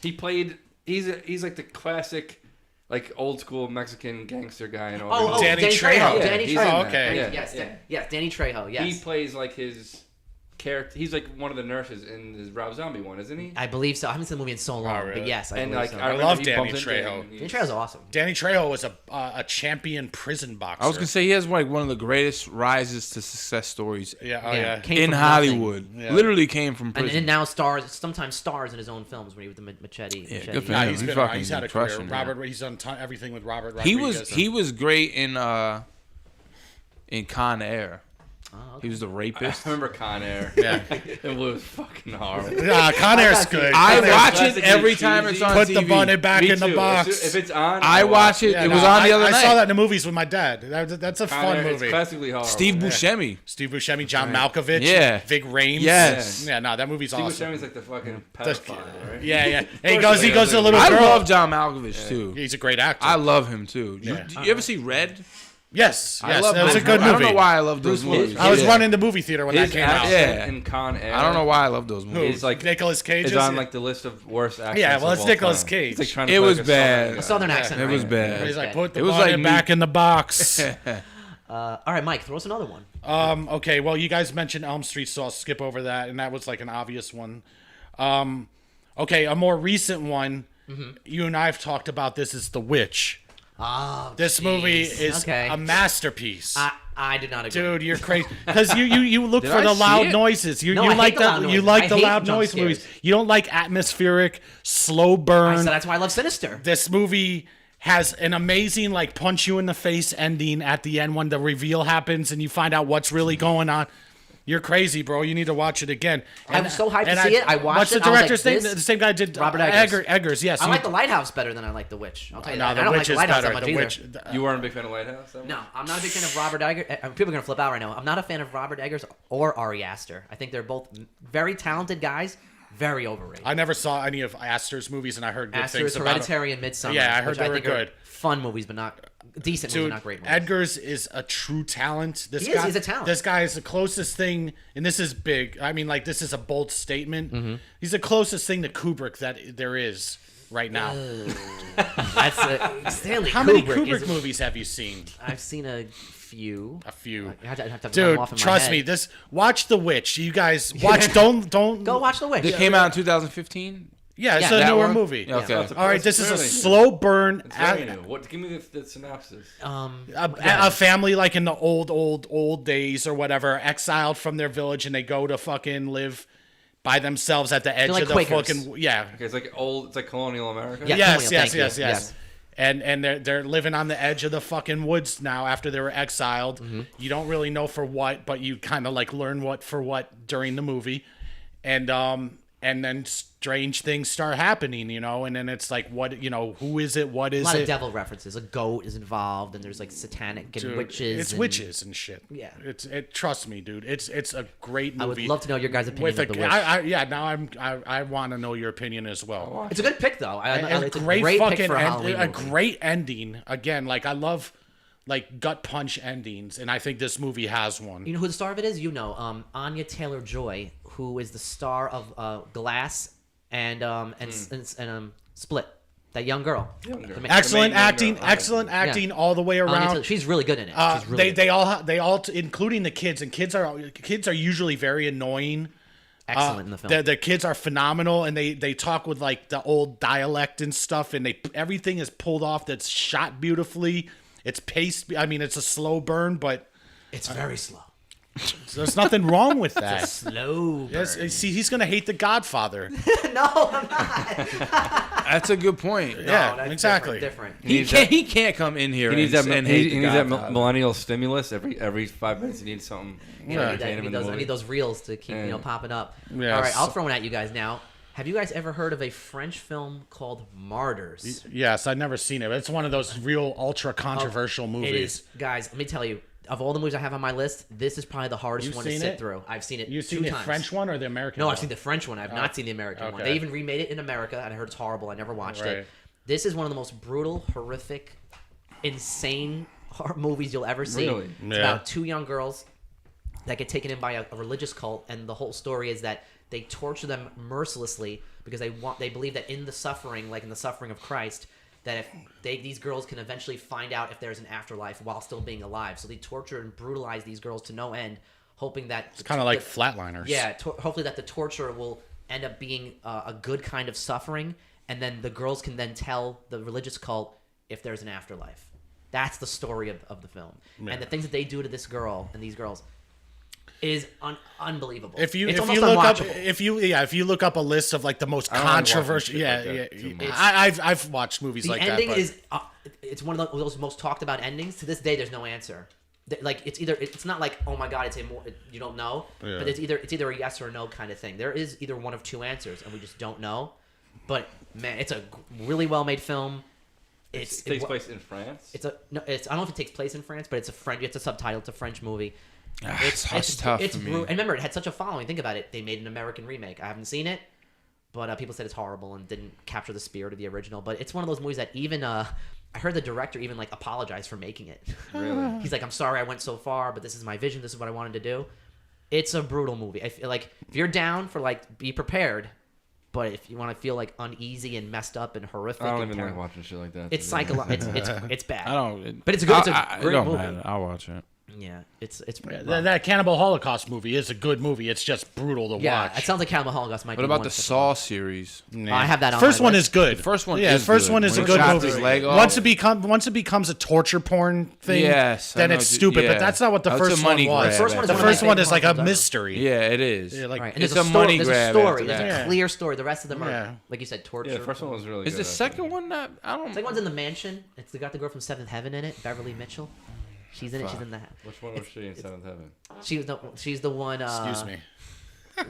He's like the classic, like old school Mexican gangster guy and all. Oh, Danny Danny Trejo. Trejo. Yeah, Danny he's Trejo. in Oh, that. okay. Yeah, Yes, yeah. yes, Danny Trejo. Yes. He plays like his character. He's like one of the nurses in his Rob Zombie one, isn't he? I believe so. I haven't seen the movie in so long, Oh, really? but yes, I And believe like so. I, remember love he Danny bumped into Trejo. him and Danny Trejo's awesome. Danny Trejo was a champion prison boxer. I was gonna say he has like one of the greatest rises to success stories Yeah. Oh Yeah, yeah. came in from Hollywood. Yeah. Literally came from And, prison. and now sometimes stars in his own films when he with the machete. Yeah, machete. good for Yeah, him. he's He been. fucking He's had a career. crushing it. Robert. He's done everything with Robert. He Rodriguez was great in Con Air. Oh, He was the I rapist. remember Con Air. Yeah. It was fucking horrible. Yeah, Con Air's good. I Con Air's watch good. it classically every time it's cheesy. on Put TV. the bunny back Me in the too. box. If it's on, I watch it. Yeah, It no, was on the other I night. saw that in the movies with my dad. That's a Con fun Air, movie. It's classically horrible. Steve Buscemi. Steve Buscemi, John Malkovich, Yeah. Vig Rhames. Yes. Yeah, no, that movie's Steve awesome. Buscemi's like the fucking pedophile, right? Yeah, yeah. He course goes he to a is. little I girl. love John Malkovich too. He's a great actor. I love him too. Yeah. You ever see Red? yes, I yes, love that was a those good movies. movie. I don't know why I love those movies. I was Yeah. running the movie theater when His that came out. accent Yeah. in Con Air. I don't know why I love those Who? movies. He's like Nicolas Cage. It's is on it? like the list of worst accents. Yeah, well, of it's all Nicolas time. Cage. He's like trying to It play was like bad. A southern accent. It right? was bad. He's like, bad. put the It was bunny like back me- in the box. All right, Mike, throw us another one. Okay, well, you guys mentioned Elm Street, so I'll skip over that, and that was like an obvious one. Okay, a more recent one. You and I have talked about this. Is The Witch. Oh, This movie is okay. a masterpiece. I did not agree. Dude, you're crazy because you look Did for I the see loud it? noises. You No, I hate like the loud you noises. like I the hate loud jump noise scares. movies. You don't like atmospheric, slow I burn. said that's why I love Sinister. This movie has an amazing like punch you in the face ending at the end when the reveal happens and you find out what's really going on. You're crazy, bro. You need to watch it again. I was so hyped to see it. I watched what's it. the I was director's like, name? this- The same guy did Robert Eggers. Eggers, yes. I like The Lighthouse better than I like The Witch. I'll tell you No, that. The I don't Witch like The is Lighthouse better. that much The either. Witch. You weren't a big fan of Lighthouse? Though? No, I'm not a big fan of Robert Eggers. People are gonna flip out right now. I'm not a fan of Robert Eggers or Ari Aster. I think they're both very talented guys, very overrated. I never saw any of Aster's movies, and I heard good Aster's things about it. Hereditary and Midsummer. Yeah, I heard which they were think are good. Fun movies, but not decent movies, Dude, not great movies. Eggers is a true talent. This He is, guy, he's a talent. This guy is the closest thing, and this is big. I mean, like, this is a bold statement. Mm-hmm. He's the closest thing to Kubrick that there is right now. That's Stanley How many Kubrick Kubrick is- movies have you seen? I've seen a few. A few. I have to run Dude, them off in my trust head. me. Watch The Witch. You guys watch. Don't Go watch The Witch. It came out in 2015. Yeah, it's Yeah, a that newer one? movie. Yeah, okay. All right, this is a Fairly new. slow burn. It's very new. What? Give me the synopsis. A family like in the old days or whatever, exiled from their village, and they go to fucking live by themselves at the edge like of the Quakers. fucking yeah. Okay, it's like old. It's like colonial America. Yeah. Yes, Colonial, yes, thank you. yes, Yes. And they're living on the edge of the fucking woods now after they were exiled. Mm-hmm. You don't really know for what, but you kind of like learn what for what during the movie, and then strange things start happening, you know, and then it's like what who is it? What A is lot it? of devil references. A goat is involved, and there's like satanic and Dude, witches. It's and witches and shit. Yeah. Trust me, dude. It's a great movie. I would love to know your guys' opinion With of The Witch. I want to know your opinion as well. It's a good pick, though. It's a great great fucking pick for a end, Halloween a movie. great ending. Again, like I love like gut punch endings, and I think this movie has one. You know who the star of it is? You know, Anya Taylor-Joy, who is the star of Glass and Split. That young girl. Excellent The main acting, girl. excellent acting all the way Anya around. Taylor- she's really good in it. She's really they all including the kids, and kids are usually very annoying. excellent in the film. The kids are phenomenal, and they talk with like the old dialect and stuff, and everything is pulled off. That's shot beautifully. It's paced. I mean, it's a slow burn, but It's very slow. there's nothing wrong with that. Slow. Yes, see, he's gonna hate The Godfather. No, I'm not. That's a good point. Yeah, that's exactly. Different. He can't come in here He needs and, that. and He hate the needs that Godfather. millennial stimulus every 5 minutes. He needs something. Yeah, to I, entertain him in the I movie. need those reels to keep Yeah. popping up. Yeah, All right, I'll so- throw one at you guys now. Have you guys ever heard of a French film called Martyrs? Yes, I've never seen it. It's one of those real ultra controversial movies. It is, guys. Let me tell you. Of all the movies I have on my list, this is probably the hardest You've one to seen sit it? through. I've seen it. You've seen two the times. French one or the American No, one? I've seen the French one. I've not seen the American one. okay. They even remade it in America, and I heard it's horrible. I never watched Right. it. This is one of the most brutal, horrific, insane horror movies you'll ever see. Really? It's Yeah. about two young girls that get taken in by a religious cult, and the whole story is that they torture them mercilessly because they believe that in the suffering, like in the suffering of Christ, that if these girls can eventually find out if there's an afterlife while still being alive. So they torture and brutalize these girls to no end, hoping that It's kind of like Flatliners. yeah, hopefully that the torture will end up being a good kind of suffering, and then the girls can then tell the religious cult if there's an afterlife. That's the story of the film, and the things that they do to this girl and these girls is unbelievable. If you it's if almost you look up unwatchable. if you look up a list of like the most I don't like watching controversial, shit like yeah, that too much. I've watched movies The like ending that. is it's one of those most talked about endings. To this day, there's no answer. Like it's not like, oh my god, you don't know, Yeah. but it's either a yes or a no kind of thing. There is either one of two answers, and we just don't know. But man, it's a really well made film. It takes place in France. It's a no. It's I don't know if it takes place in France, but it's a French. It's a subtitle. It's a French movie. It's tough It's for me. and remember, it had such a following. Think about it. They made an American remake. I haven't seen it, but people said it's horrible and didn't capture the spirit of the original. But it's one of those movies that even I heard the director even like apologized for making it. Really? He's like, I'm sorry I went so far, but this is my vision. This is what I wanted to do. It's a brutal movie. I feel like if you're down for like, be prepared. But if you want to feel like uneasy and messed up and horrific, I don't and even like watching shit like that. it's to be honest. it's bad. I don't. It's a good. It's a it great don't movie. matter. I'll watch it. Yeah, it's pretty rough. That Cannibal Holocaust movie is a good movie. It's just brutal to Yeah, watch. it sounds like Cannibal Holocaust might What be about one the to- Saw series? I have that on First my one list. is good. The first one yeah, is the first good. one is When a he good chops movie. his leg off. Once it becomes a torture porn thing, Yes, I then know it's what you- stupid. yeah. But that's not what the That's a first money one was. grab. The first one is The one of my first one favorite is like a ones ever. mystery. Yeah, it is. Yeah, like Right, and It's there's a story, money there's grab a story. after There's that. a clear story. The rest of them are, Yeah. like you said, torture. Yeah, the first one was really Is good. the second one not? I don't. Second one's in the mansion. It's got the girl from Seventh Heaven in it, Beverly Mitchell. She's in it. She's in that. Which one was she in Seventh Heaven? She's the one. Excuse me.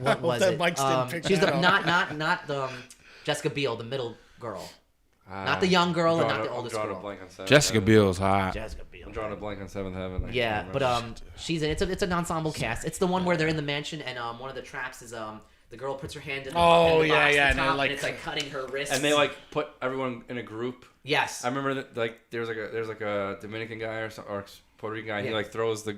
What was that it? Mike's didn't pick She's that the up. not the Jessica Biel, the middle girl, not the young girl and not the oldest I'm drawing girl. a blank on Seventh Jessica Heaven. Biel's hot. Jessica Biel. I'm drawing a blank on Seventh Heaven. I Yeah, can't but remember. she's in. It's an ensemble cast. It's the one where they're in the mansion and one of the traps is the girl puts her hand in the, Oh, in the yeah, box yeah, at and the they're top, like- and it's like cutting her wrists. And they like put everyone in a group. yes. I remember that like there's like a Dominican guy or Puerto Rican guy. Yeah. He like throws the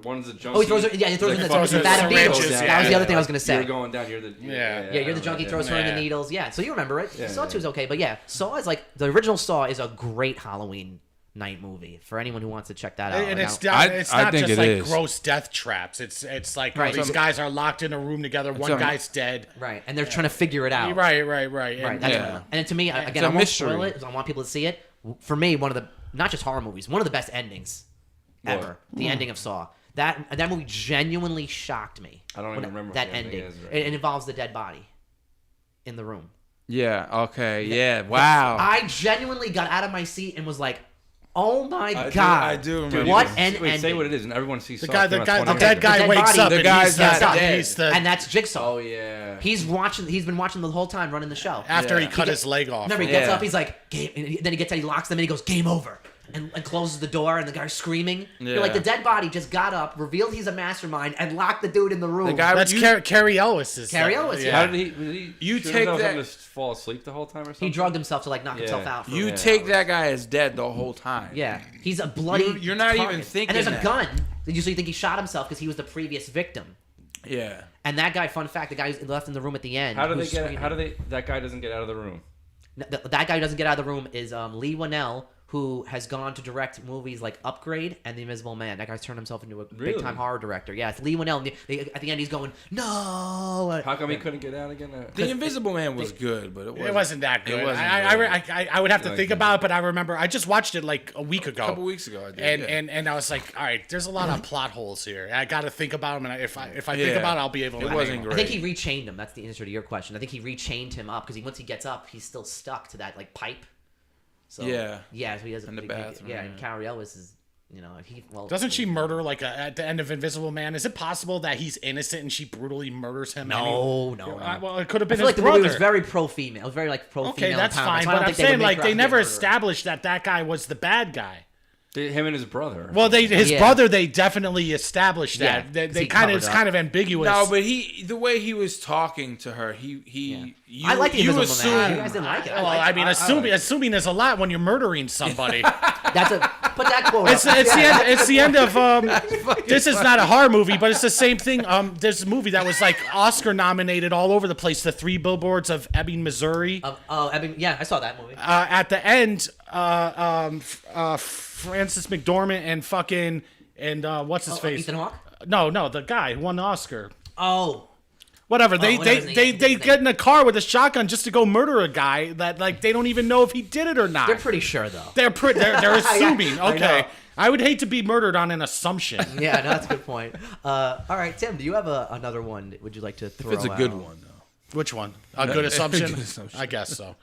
one's the junkie. Oh, he throws her. Yeah, he throws her in the throws her vat of needles. syringes, That was the yeah. other thing I was gonna say. You're going down. You're the Yeah. Yeah, you're the junkie, throws her in Yeah. the needles. Yeah, so you remember it. Yeah, Saw yeah. 2 is okay, but yeah, Saw is like the original Saw is a great Halloween night movie for anyone who wants to check that out. And Like, it's I- not, it's I not think just it like is. gross death traps. It's like Right. these guys are locked in a room together. One a- guy's dead. right, and they're trying to figure it out. Right. Right. And, That's, Yeah. And to me, again, It's a I won't spoil mystery. it because I want people to see it. For me, one of the not just horror movies, one of the best endings ever. The ending of Saw. That movie genuinely shocked me. I don't even When- remember what that the ending ending. is right It involves the dead body in the room. Yeah. Okay. Yeah. Wow. I genuinely got out of my seat and was like, "Oh my I do- god!" I do remember What this. an Wait, ending. say what it is, and everyone sees the Saw. guy, Came the out guy, the 20 dead the guy dead wakes body. up. The and guy's he's not the, dead. He's the, And that's Jigsaw. Oh yeah. He's been watching the whole time running the show. after he Yeah. cut He his leg off. Remember, he gets Yeah. up, he's like, game, and then he gets out, he locks them, and he goes, "Game over," and closes the door, and the guy's screaming. You're like, Yeah. the dead body just got up, revealed he's a mastermind, and locked the dude in the room. The guy. That's Carrie Ellis. Is Carrie that- Ellis, How did he? Did he You shoot take himself that- and just fall asleep the whole time or something? He drugged himself to like knock himself Yeah. out. For You Yeah. take that guy as dead the whole time. Yeah, he's a bloody. You're not even target. thinking And there's a that. gun. So you think he shot himself because he was the previous victim. Yeah. And that guy, fun fact, the guy who's left in the room at the end. How do they who's get? screaming- How do they? That guy doesn't get out of the room. That guy who doesn't get out of the room is Lee Winnell, who has gone to direct movies like Upgrade and The Invisible Man. That guy's turned himself into a Really? big-time horror director. Yeah, it's Lee Winnell. And at the end, he's going, "No!" How come he couldn't get out again? The Invisible Man was good, but It wasn't that good. It wasn't I would have to Like think that. about it, but I remember I just watched it like a week ago. a couple weeks ago. I did. And I was like, all right, there's a lot of plot holes here. I got to think about them, and if I think Yeah. about it, I'll be able to. It wasn't I great. think he rechained him. That's the answer to your question. I think he rechained him up because once he gets up, he's still stuck to that like pipe. So Yeah. yeah. So he does In the big- bathroom, Yeah, and yeah. Carrie Ellis is, well. Doesn't she murder like at the end of Invisible Man? Is it possible that he's innocent and she brutally murders him? No. Well, it could have I been feel like his the movie brother. was very pro-female. It was very like pro-female. Okay, that's empowerment, fine. so I But don't I'm think they would saying make like her they out to be a never murderer. established that guy was the bad guy. Him and his brother. Well, his Yeah. brother, they definitely established Yeah, that. They 'cause he kind of covered it's up. kind of ambiguous. No, but the way he was talking to her, you I like the you Invisible Man. You assume guys didn't like it. well, liked I it. mean, assuming is a lot when you're murdering somebody. That's a put that quote. It's up. it's the end of this is not a horror movie, but it's the same thing. There's a movie that was like Oscar nominated all over the place. The Three Billboards of Ebbing, Missouri. I mean, yeah, I saw that movie. At the end, Francis McDormand and what's his face? Ethan Hawke. No, the guy who won the Oscar. Oh, Whatever. They whatever his name is, they his get name. in a car with a shotgun just to go murder a guy that like they don't even know if he did it or not. they're pretty sure though. They're assuming. I know. Okay. I would hate to be murdered on an assumption. Yeah, no, that's a good point. All right, Tim, do you have another one? Would you like to throw? If it's a good out? one, though. Which one? A good assumption? Good assumption. I guess so.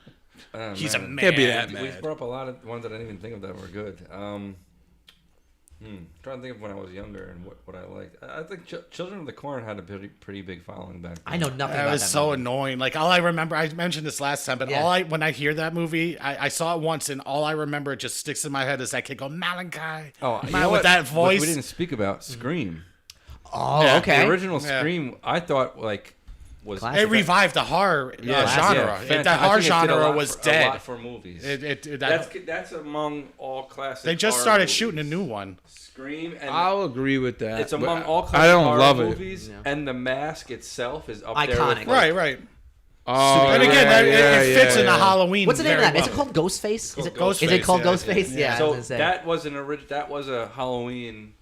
Oh, He's a man. man. Can't be that We mad. brought up a lot of ones that I didn't even think of that were good. Trying to think of when I was younger and what I liked. I think Children of the Corn had a pretty big following back then. I know nothing That about was that so movie. annoying. Like all I remember, I mentioned this last time, but Yeah. when I hear that movie, I saw it once, and all I remember it just sticks in my head is that kid go Malachi. Oh, you Man, know with what? that What voice. we didn't speak about Scream. Oh, Yeah, okay. The original Yeah. Scream, I thought was Classic. It revived the horror genre. fantastic. That horror I think it did a genre lot was a dead. lot for movies. That's That's among all classic. they just horror started movies. shooting a new one. Scream, and I'll agree with that. it's but among all classic I don't horror love it. movies, and The Mask itself is up Iconic. there. With, like, Right. Oh, And again, it fits in the yeah. Halloween. What's the name of very that? Is it well. called Ghostface? Is it Ghostface, Is it called yeah. Ghostface? Yeah. I was So gonna say. that was that was a Halloween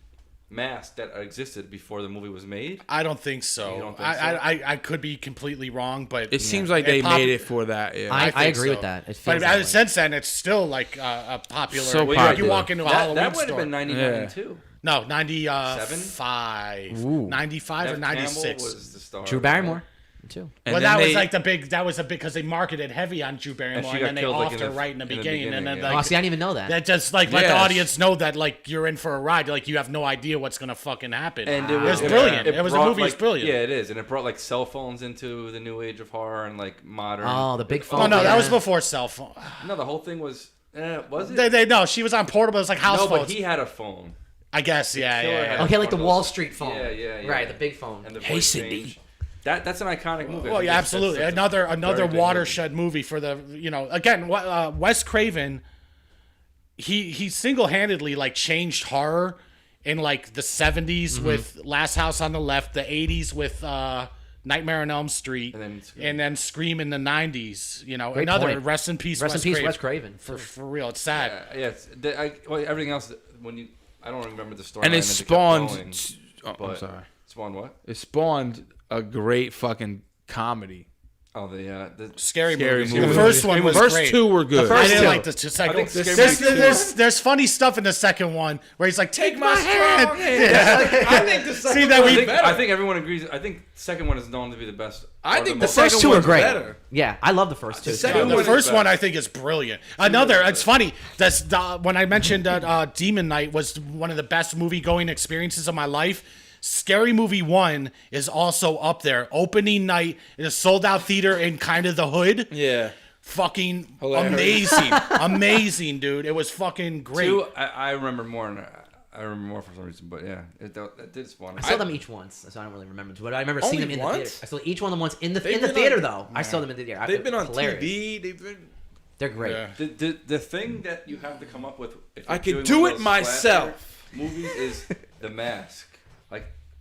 mask that existed before the movie was made. I don't think so. You don't think I could be completely wrong, but It seems like they made it for that. Yeah. I think agree so. with that. It But feels that way. since then, it's still like a popular. So you popular. walk into a Halloween That would have store. been 99 too. No, 95. Ooh. 95 or Nev 96. Campbell was the star. Drew Barrymore, too. And Well, then that was they- like the big. That was a big because they marketed heavy on Drew Barrymore, she and got then they killed, like, offed in her the- right in the beginning, and then yeah. Oh, like see, I didn't even know that. that just like let the Yes. audience know that like you're in for a ride. Like you have no idea what's gonna fucking happen. And it was brilliant. It was a brought, movie. It's like- brilliant. Yeah, it is, and it brought like cell phones into the new age of horror and like modern. Oh, the big phone. Oh no, that yeah. was before cell phone. No, the whole thing was. Was it? They no, she was on portable. It was like house no, phones. but he had a phone. I guess. Yeah, killer yeah. had yeah. Okay, like the One of Wall those- Street phone. Yeah. Right, the big phone. And the Hey, voice Cindy. change. That's an iconic movie. I Well, think yeah, that's absolutely. such a Another very big watershed movie for the again. Wes Craven. He single handedly like changed horror in like the 70s Mm-hmm. with Last House on the Left, the 80s with Nightmare on Elm Street, And then Scream. Scream in the 90s. Great Another point. rest in peace. Rest in peace, Craven. Wes Craven. For real, it's sad. movie. Yeah, everything else when you. I don't remember the story. and it spawned. Oh, I'm But sorry. Spawned what? It spawned a great fucking comedy. Oh, the Scary Scary movie. movie. The first one was First great. two were good. I didn't two. like the second. think Scary There's, Movie two- there's funny stuff in the second one where he's like, "Take my hand." strong hand. I think the second See that one we- was better. I think everyone agrees. I think the second one is known to be the best. I or think the most- first second two are one's great. better. Yeah, I love the first two. The second The one is first one better. I think is brilliant. Another, it's funny. When I mentioned that Demon Night was one of the best movie going experiences of my life. Scary Movie 1 is also up there. Opening night in a sold out theater in kind of the hood. Yeah. Fucking Hilarious. amazing, dude. It was fucking great. Two, I remember more. I remember more for some reason, but yeah, that did spawn. I saw them each once, so I don't really remember. But I remember seeing them Only in the once? theater. I saw each one of them once in the They've been theater on- though. I saw them in the theater. They've been on Hilarious. TV. They've been. They're great. Yeah. The thing that you have to come up with. If I you're could doing do one it of those myself. slasher movies is the mask.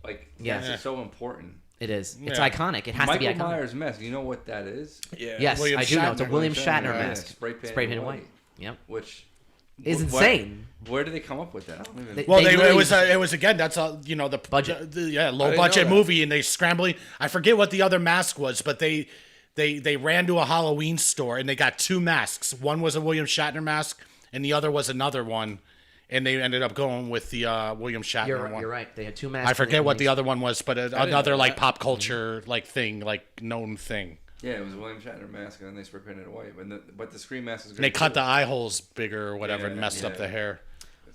Like Yeah. that's so important. It is. It's Yeah. iconic. It has to be Michael iconic. Myers mask. You know what that is? Yeah. Yes, William I do know. It's a Shatner. William Shatner Yeah, mask. spray painted painted white. white. Yep. Which It's wh- insane. Where did they come up with that? I don't even. They- Well, it literally- was again. That's a the Budget. low didn't budget know that. movie, and they scrambling. I forget what the other mask was, but they ran to a Halloween store and they got two masks. One was a William Shatner mask, and the other was another one. And they ended up going with the William Shatner one. You're right. They had two masks. I forget what the other one was, but another know like that. pop culture like thing, like known thing. Yeah, it was a William Shatner mask, and then they spray painted it white. But the Scream mask is great. And they cut too. the eye holes bigger or whatever and Yeah, messed up yeah. the hair.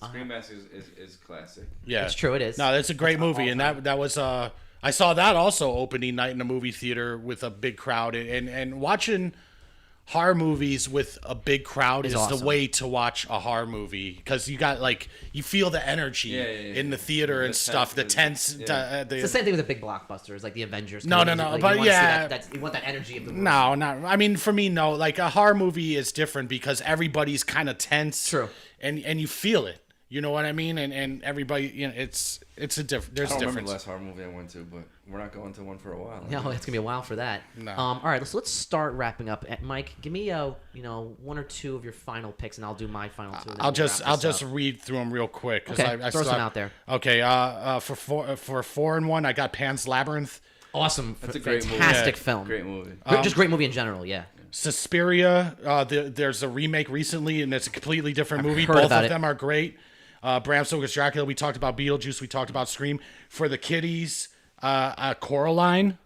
The Scream mask is classic. Yeah, It's true, it is. No, that's a great movie, and that was I saw that also opening night in a movie theater with a big crowd, and watching horror movies with a big crowd is the awesome. way to watch a horror movie because you got like you feel the energy Yeah, in the theater The and stuff, the tense- tense. yeah. It's the same thing with the big blockbusters, like the Avengers. No, Like, but you wanna see yeah. you want that energy of the No, not. I mean, for me, no. Like a horror movie is different because everybody's kind of tense. True. And you feel it. You know what I mean? And everybody, it's a different. There's I a don't remember difference. the last horror movie I went to, but we're not going to one for a while. No, it's gonna be a while for that. No. All right, let's start wrapping up. Mike, give me one or two of your final picks, and I'll do my final two. and then I'll we'll just wrap this up. read through them real quick. 'Cause Okay, I throw still some have- out there. Okay. For 4 and 1, I got Pan's Labyrinth, Awesome, That's a great movie. fantastic Yeah. film. Great movie. Just great movie in general. Yeah. Suspiria. There's a remake recently, and it's a completely different movie. heard Both about of it. them are great. Bram Stoker's Dracula. We talked about Beetlejuice. We talked about Scream. For the kiddies, Coraline.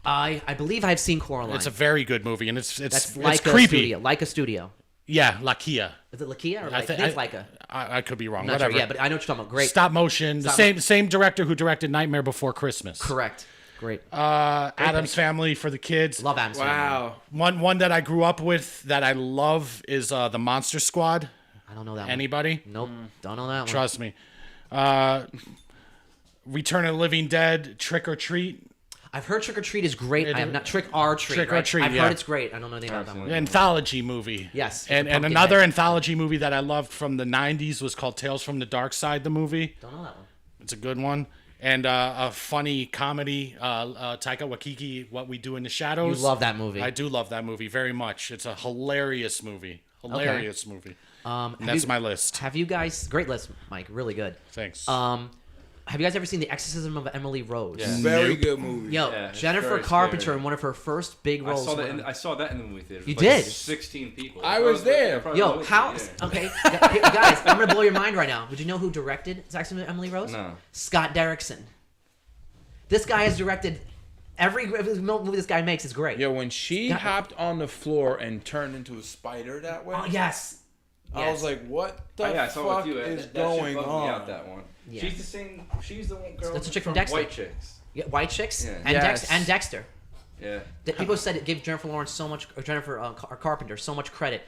I believe I've seen Coraline. It's a very good movie, and it's That's Leica creepy. Studio. Leica Studio. Yeah, Lakia. Is it Lakia or I Leica? thi- I think it's I- Leica. I could be wrong. I'm not Whatever. sure. Yeah, but I know what you're talking about. Great. Stop motion. Stop The same director who directed Nightmare Before Christmas. Correct. Great. Adam's Family for the kids. Love Adam's Family. Wow. One that I grew up with that I love is the Monster Squad. I don't know that Anybody? one. Nope. Don't know that one. Trust me. Return of the Living Dead, Trick or Treat, I've heard Trick or Treat is great. I have not Trick or Treat. Trick or right? Treat, I've yeah. heard it's great. I don't know anything about that one. anthology movie. Yes, And with the pumpkin another head. anthology movie that I loved from the 90s was called Tales from the Dark Side, the movie. Don't know that one. It's a good one. And a funny comedy, Taika Waititi, What We Do in the Shadows. You love that movie. I do love that movie very much. It's a hilarious movie. And Have that's you- my list. Have you guys? Great list, Mike. Really good. Thanks. Have you guys ever seen The Exorcism of Emily Rose? Yeah. Very good movie. Yo, Yeah, it's Jennifer very Carpenter scary. in one of her first big I roles. saw that in the movie theater. You Like did? 16 people. I was there. Yo, how? Okay, guys, I'm gonna blow your mind right now. Would you know who directed Exorcism of Emily Rose? No. Scott Derrickson. This guy has directed every movie this guy makes is great. Yo, when she Scott- hopped on the floor and turned into a spider that way, Oh yes. I was like, what the I saw fuck it with you. is That going shit bugged me out, on? that one. Yeah. She's the same. She's the one girl. That's the chick from Dexter. White Chicks. Yeah, White Chicks Yeah. and Yes. Dexter. Yeah. That people said it gave Jennifer Lawrence so much, or Jennifer Carpenter so much credit.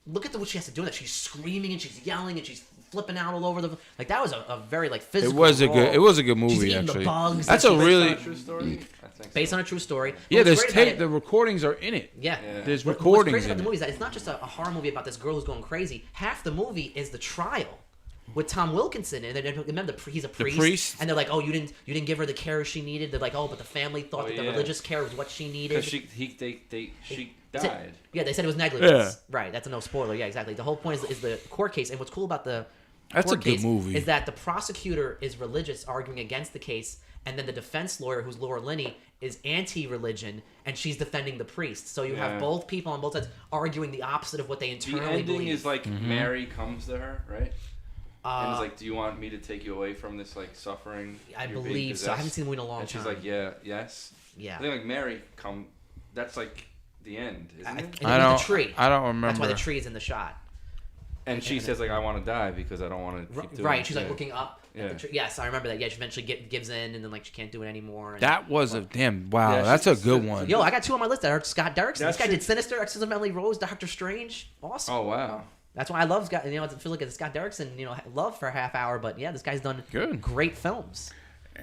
Look at what she has to do. That she's screaming and she's yelling and she's flipping out all over the like. That was a very like It physical. was a role. good. It was a good She's movie eating actually. the bugs. That's and a she's- really. True story. I think based so. on a true story. Yeah, What's there's great about tape. it- The recordings are in it. Yeah. Yeah. There's What's recordings crazy in about the it. movie is that it's not just a horror movie about this girl who's going crazy. Half the movie is the trial with Tom Wilkinson, and then remember he's a priest, priest? and they're like, "Oh, you didn't give her the care she needed." They're like, "Oh, but the family thought Oh, that the yeah. religious care was what she needed." Because she That's it. died. Yeah, they said it was negligence. Yeah. Right. That's a no spoiler. Yeah, exactly. The whole point is the court case, and what's cool about the That's a court good case movie. is that the prosecutor is religious, arguing against the case, and then the defense lawyer, who's Laura Linney, is anti-religion, and she's defending the priest. So you have Yeah. both people on both sides arguing the opposite of what they The internally ending believe. is like Mm-hmm. Mary comes to her, right? And Uh, it's like, do you want me to take you away from this like suffering? I You're being believe so. I haven't possessed?" seen the movie in a long And she's time. like, yeah, yes. Yeah. I think like Mary come. That's like the end, isn't I- it? and I it was don't. the tree. I don't remember. That's why the tree is in the shot. And she says like, I want to die because I don't want to keep doing Right. it. She's like Yeah. looking up. At Yeah. the tree. Yes, I remember that. Yeah, she eventually gives in, and then like she can't do it anymore. And, That was a damn. Wow, Yeah, that's a she's- good one. Yo, I got two on my list that are Scott Derrickson. That This guy shit- did Sinister, Exorcism of Emily Rose, Doctor Strange. Awesome. Oh wow. That's why I love Scott. I feel like it's Scott Derrickson. Love for a half hour, but yeah, this guy's done Good. great films.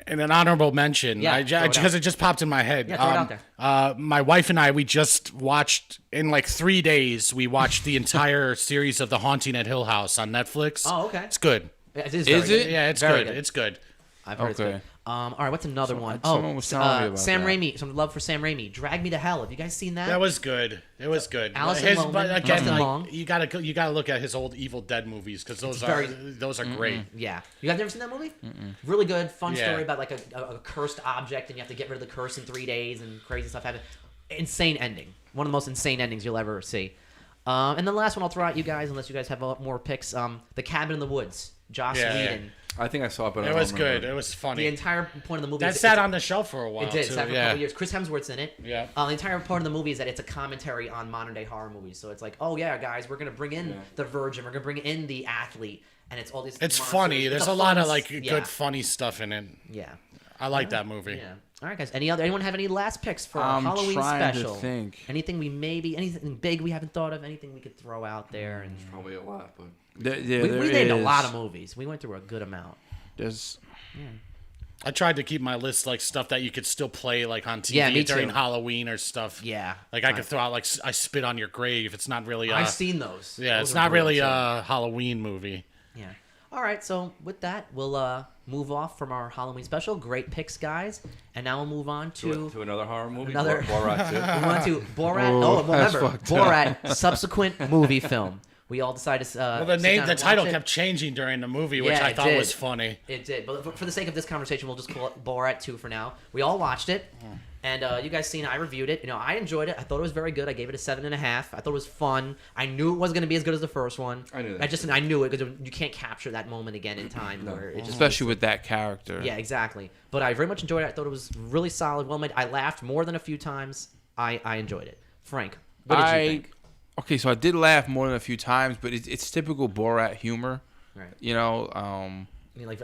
And an honorable mention, Yeah, throw it because out. it just popped in my head. Yeah, throw it out there. My wife and I, we just watched in like 3 days. We watched the entire series of The Haunting at Hill House on Netflix. Oh, okay. It's good. It Is very it? good. Yeah, it's Very good. It's good. I've heard it's Okay. good. All right, what's another one? someone was telling me about Sam that. Raimi. Some love for Sam Raimi. Drag Me to Hell. Have you guys seen that? That was good. It was good. Allison His, Lohman, but again, Justin like, Long. you gotta look at his old Evil Dead movies because those are great. Yeah. You guys never seen that movie? Really good, fun Yeah. story about like a cursed object, and you have to get rid of the curse in 3 days, and crazy stuff happens. Insane ending. One of the most insane endings you'll ever see. And the last one I'll throw out you guys, unless you guys have more picks. The Cabin in the Woods. Joss Yeah, yeah. Whedon. I think I saw it, but I It don't was remember. good. It was The funny. entire point of the movie That is sat it's- on the shelf for a while. It did. Too. Sat for a yeah. couple years. Chris Hemsworth's in it. Yeah. The entire part of the movie is that it's a commentary on modern day horror movies. So it's like, oh yeah, guys, we're gonna bring in the virgin, we're gonna bring in the athlete, and it's all these. It's monsters. funny. It's There's a lot fun of like yeah. good funny stuff in it. Yeah. I like that movie. Yeah. All right, guys. Anyone have any last picks for our I'm Halloween trying to special? think. Anything anything big we haven't thought of? Anything we could throw out there? And Probably a lot, but Yeah, we there named a is. lot of movies. We went through a good amount. There's I tried to keep my list like stuff that you could still play like on TV Yeah, me during too. Halloween or stuff. Yeah. Like I could throw out like I Spit on Your Grave. It's not really. I've seen those. Yeah, Those it's are not brutal, really too. a Halloween movie. Yeah. All right. So with that, we'll move off from our Halloween special. Great picks, guys. And now we'll move on to to another horror movie. Another- Borat too. we went to Borat. Oh, Oh, that's remember fucked up. Borat subsequent movie film. We all decided to. Well, the sit name, down the and title watch it. kept changing during the movie, which Yeah, I it thought did. was funny. It did, but for the sake of this conversation, we'll just call it Borat 2 for now. We all watched it, and you guys seen it. I reviewed it. I enjoyed it. I thought it was very good. I gave it a 7.5. I thought it was fun. I knew it wasn't going to be as good as the first one. I knew that. I knew it because you can't capture that moment again in time where it just. especially with that character. Yeah, exactly. But I very much enjoyed it. I thought it was really solid, well made. I laughed more than a few times. I enjoyed it. Frank, what did you think? Okay, so I did laugh more than a few times, but it's typical Borat humor. Right. I mean, like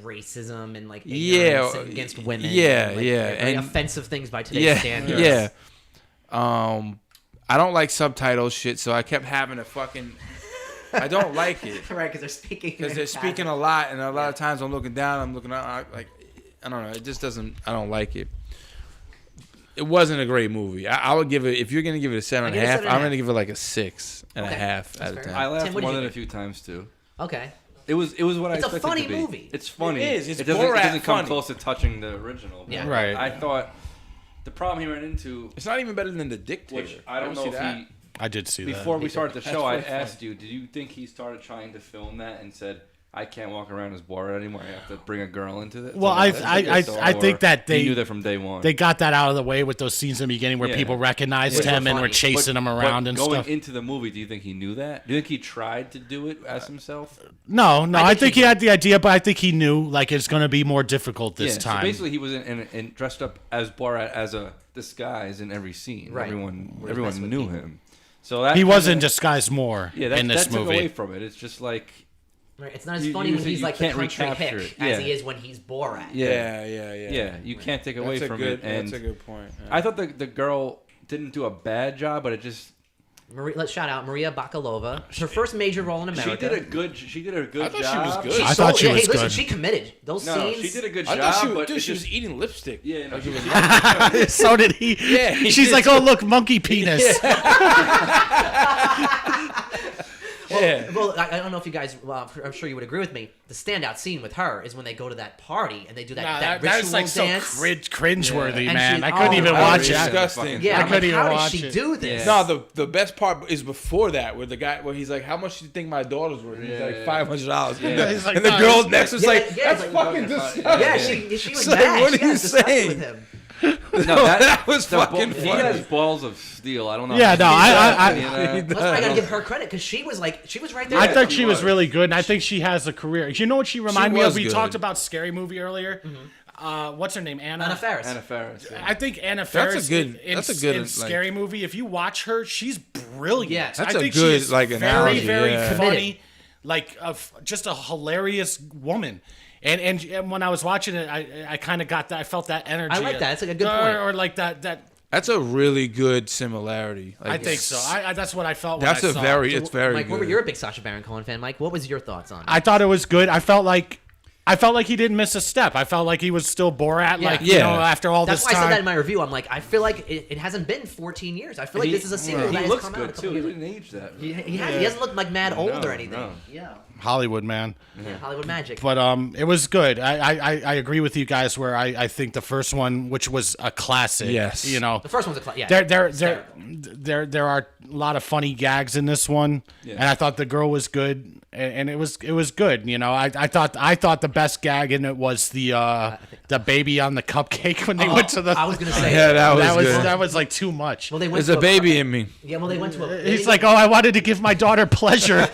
racism and like Yeah, ignorance against women. yeah, and, like, yeah, very and- offensive things by today's yeah, standards. yeah. I don't like subtitle shit, so I kept having to fucking. I don't like it Right, because they're speaking. because they're speaking a lot, and a lot of times I'm looking down, I'm looking up, like I don't know. It just doesn't. I don't like it. It wasn't a great movie. I would give it. If you're gonna give it a 7.5, give it a 7.5. I'm gonna give it like a 6.5 Okay, out that's of fair. 10. I laughed Tim, what did more you than a think? few times too. Okay. It was what I It's a expected funny it to be. movie. It's funny. It is. It's it doesn't Borat come funny. close to touching the original. Yeah. Right. I thought the problem he ran into, It's not even better than The Dictator. which I don't Ever know see if that? he. I did see that. Before we started the That's show, I really funny. asked you, did you think he started trying to film that and said, I can't walk around as Borat anymore. I have to bring a girl into this. Well, I think that he knew that from day one. They got that out of the way with those scenes in the beginning where Yeah. people recognized Which were him and were funny. chasing him around and going stuff. into the movie, do you think he knew that? Do you think he tried to do it as himself? No, I think think he he had the idea, but I think he knew like it's going to be more difficult this So time. basically, he was in dressed up as Borat as a disguise in every scene. Right. Everyone Where he's messing with knew people. him. So that He was in kinda- disguise more Yeah, that, in this that took away movie. from it. It's just like Right. It's not as You- funny you- when he's you like the can't country recapture hick it. as Yeah. he is when he's Borat. Yeah. you can't take away That's a from good. it. And That's a good point. Yeah. I thought the girl didn't do a bad job, but it just Let's shout out Maria Bakalova. Her first major role in America. she did a good I thought she job. was good. I thought she hey, was listen, good. she committed. Those No, scenes. she did a good I job. thought she was. but Dude, it's she was just- eating lipstick. Yeah, no, Like, she it was- was- So did he. Yeah, he She's did like, oh, look, monkey penis. yeah. Well, I don't know if you guys. Well, I'm sure you would agree with me. The standout scene with her is when they go to that party and they do that, Nah, that that ritual is like so dance. cringeworthy, And man. she- I couldn't oh, even oh, watch it's it. disgusting. Yeah, I I'm couldn't like, even how watch did she it. do this? No, the best part is before that, where the guy, where he's like, "How much do you think my daughter's worth?" He's like Yeah. $500. He's like, and the no, girl next was Yeah, like, yeah, "That's it's like- fucking Yeah, disgusting." Yeah, she was It's like, mad. what She are you got disgusted saying? with him. No, That was the fucking He funny. has balls of steel. I don't know. Yeah, no, I- You know? That's why I gotta give her credit because she was right there. I thought she was really good, and I think she has a career. You know what she reminded me of? was We good. talked about Scary Movie earlier. What's her name? Anna Faris. Anna Faris. Yeah. I think Anna Faris good- in, that's a good, in like- Scary Movie. If you watch her, she's brilliant. Yes. That's I a think good, she is like, very, analogy, very yeah. funny, like just a hilarious woman. And when I was watching it, I kind of got that. I felt that energy. I like that. It's like a good point. Or like that. That's a really good similarity. I think so. I that's what I felt. That's when a I saw very. it. It's very Mike, good. you're a big Sacha Baron Cohen fan. Mike, what was your thoughts on it? I thought it was good. I felt like he didn't miss a step. I felt like he was still Borat. Yeah. Like you Yeah. know, after all That's this why I said that in time. my review. I'm like, I feel like it hasn't been 14 years. I feel like this is a sequel He that has looks come out a good couple too. He years. didn't age that. He hasn't looked like mad old No, or anything. no. Yeah. Hollywood man. Yeah, Hollywood magic. But it was good. I agree with you guys where I think the first one, which was a classic. Yes. You know, the first one's a yeah. there are a lot of funny gags in this one, Yeah. and I thought the girl was good, and it was good. You know, I thought the best gag in it was the baby on the cupcake when they went to the. I was gonna say. Yeah, that was good. that was like too much. Well, they went There's to a baby in me. Yeah, well, they went to a. He's like, oh, I wanted to give my daughter pleasure.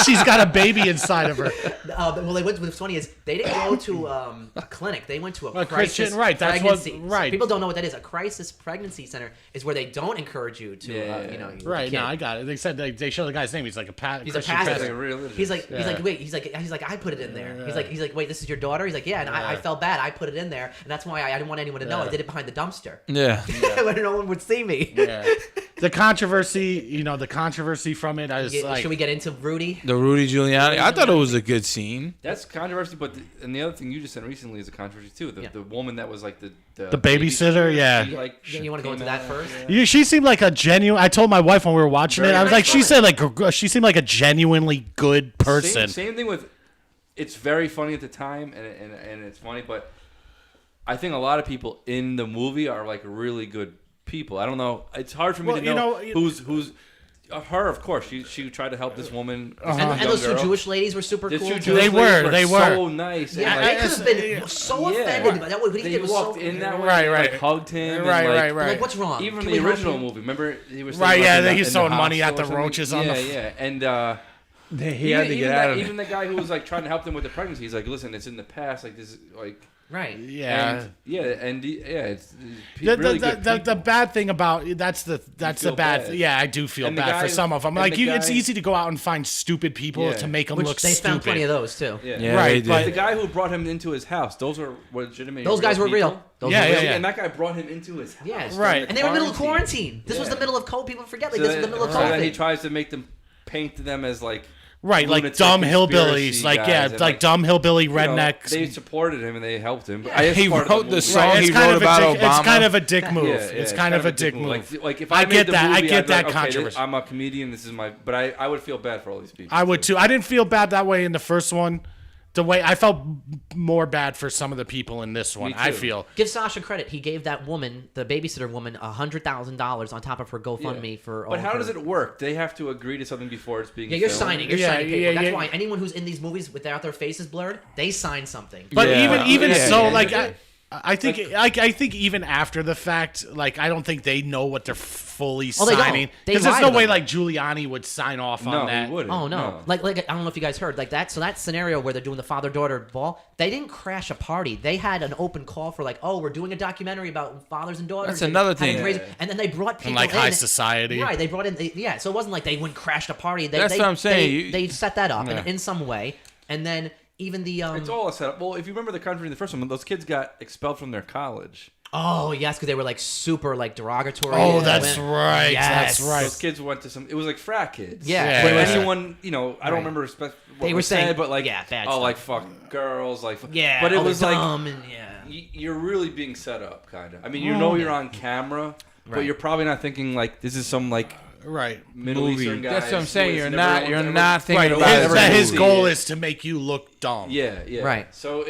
She's got a baby inside of her. well, they went. What's funny is they didn't go to a clinic. They went to a crisis Christian, right, that's what- pregnancy. right. People don't know what that is. A crisis pregnancy center is where they don't encourage you to, Yeah. you know. Right, kid. no, I got it. They said they show the guy's name. He's like He's a Christian pastor. Like religious. He's like, wait, he's like, I put it in there. He's like, wait, this is your daughter? He's like, yeah, and I felt bad. I put it in there, and that's why I didn't want anyone to know. I did it behind the dumpster. Yeah. When no one would see me. Yeah. The controversy from it, I was like, Should we get into Rudy? The Rudy Giuliani. I thought it was a good scene. That's controversy, but and the other thing you just said recently is a controversy too. The woman that was like the babysitter, yeah. she, like, Yeah, you want to go into came that out, first? yeah. She seemed like a genuine. I told my wife when we were watching it, I was like, she said like she seemed like a genuinely good person. Same thing with. It's very funny at the time, and it's funny, but I think a lot of people in the movie are like really good people. I don't know. It's hard for me Well, to you know, know, who's. Her, of course, she tried to help this woman. this And young those two girl. Jewish ladies were super The cool. two too. Jewish They ladies were, they were. so nice. and, Yeah, like, I could have been so Yeah. offended by that. What he They did was walked so in that way, Right, and, right. like, hugged him, Right, and, like, right, right. Like, what's wrong? Even Can the we help original you? movie, remember he was Right, like, yeah, in the- he's in the throwing money hostel at the or roaches something. on the yeah, and He had to get out of it. even the guy who was like trying to help them with the pregnancy, he's like, listen, it's in the past, like this, is like. Right. Yeah. It's The, really the, good the, the people. bad thing about that's the feel bad. bad. Yeah, I do feel And the bad for guy- some of them. and Like the it's guy- easy to go out and find stupid people Yeah. to make them Which look they stupid. found plenty of those too. Yeah, Right, they did. but- The guy who brought him into his house, those are legitimate. Those guys were real. people. Those Yeah, were yeah, real. yeah. And that guy brought him into his house. Yes. Right. And they were in the middle of quarantine. This was the middle of COVID. People forget like this was the middle of So then he COVID. tries to make them paint them as like Right, like lunatic dumb conspiracy hillbillies, like guys, yeah, and, like dumb hillbilly you know, rednecks. they supported him and they helped him. Yeah. I guess He part of wrote the movie. song. Right, he it's kind wrote of about a dick, it's Obama. kind of a dick move. Yeah, It's kind of a dick move. Like if I I made get the that. I movie, get I'd be that like, okay, controversy. I'm a comedian. This is my. But I would feel bad for all these people. I would too. I didn't feel bad that way in the first one. the way I felt more bad for some of the people in this one. Me I too. feel. Give Sasha credit. He gave that woman, the babysitter woman, $100,000 on top of her GoFundMe for. But all how her- does it work? They have to agree to something before it's being. Yeah, you're filmed? signing. You're Yeah, signing paper. yeah, That's yeah. why anyone who's in these movies without their faces blurred, they sign something. But Yeah. even Yeah, so, yeah, like yeah. I think I think even after the fact, like I don't think they know what they're fully Oh, they don't. signing They because there's lie no to way them. like Giuliani would sign off No, on that. he wouldn't. Oh no. Like I don't know if you guys heard like that. So that scenario where they're doing the father-daughter ball, they didn't crash a party. They had an open call for like, oh, we're doing a documentary about fathers and daughters. That's and another having thing. crazy- And then they brought people like in. high society. Right. They brought in. Yeah. So it wasn't like they went and crashed a party. That's what I'm saying. They set that up Yeah. in some way, and then even the It's all a setup. Well, if you remember the country in the first one, those kids got expelled from their college. Oh yes, because they were like super like derogatory. Oh, to that's women. right. Yes. That's right. Those kids went to some. It was like frat kids. Yeah. Yeah, But yeah. anyone, I don't Right. remember what They were was saying- said, but like, yeah, bad oh, stuff. like fuck girls, like, Yeah. But it oh, was they're like, dumb and yeah. you're really being set up, kind of. I mean, you know you're on camera, but Right. you're probably not thinking like this is some like Right. Middle Movie. Eastern guy. That's what I'm saying. who has You're never- not. no You're one's ever- not thinking Right. about His, it. that his see goal it. is to make you look dumb. Yeah, yeah. Right. So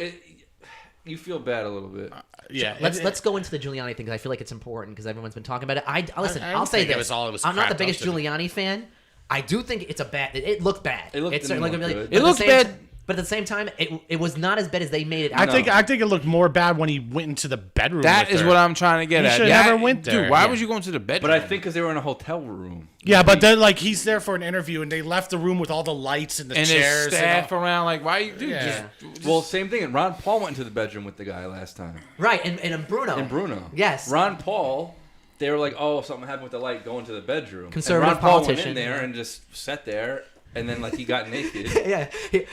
you feel bad a little bit. Yeah. Let's go into the Giuliani thing because I feel like it's important because everyone's been talking about it. Listen. I I'll say think it this: was all it was I'm not the cracked biggest up to be. Giuliani fan. I do think it's a bad. It looked bad. It looked- It's didn't like, look like- good. but It at the looked same bad. t- But at the same time, it was not as bad as they made it. I out. think it looked more bad when he went into the bedroom. That with is her. what I'm trying to get He at. should Yeah, never went there. Dude, why Yeah. would you go into the bedroom? But I think because they were in a hotel room. Yeah, but then like he's there for an interview and they left the room with all the lights and the and chairs. there's staff around. Like, why you? Dude, Yeah. Well, same thing. And Ron Paul went into the bedroom with the guy last time. right, and Bruno. And Bruno. Yes. Ron Paul. They were like, oh, something happened with the light. Go into the bedroom. Conservative and Ron Paul politician. went in there and just sat there, and then like he got naked. Yeah,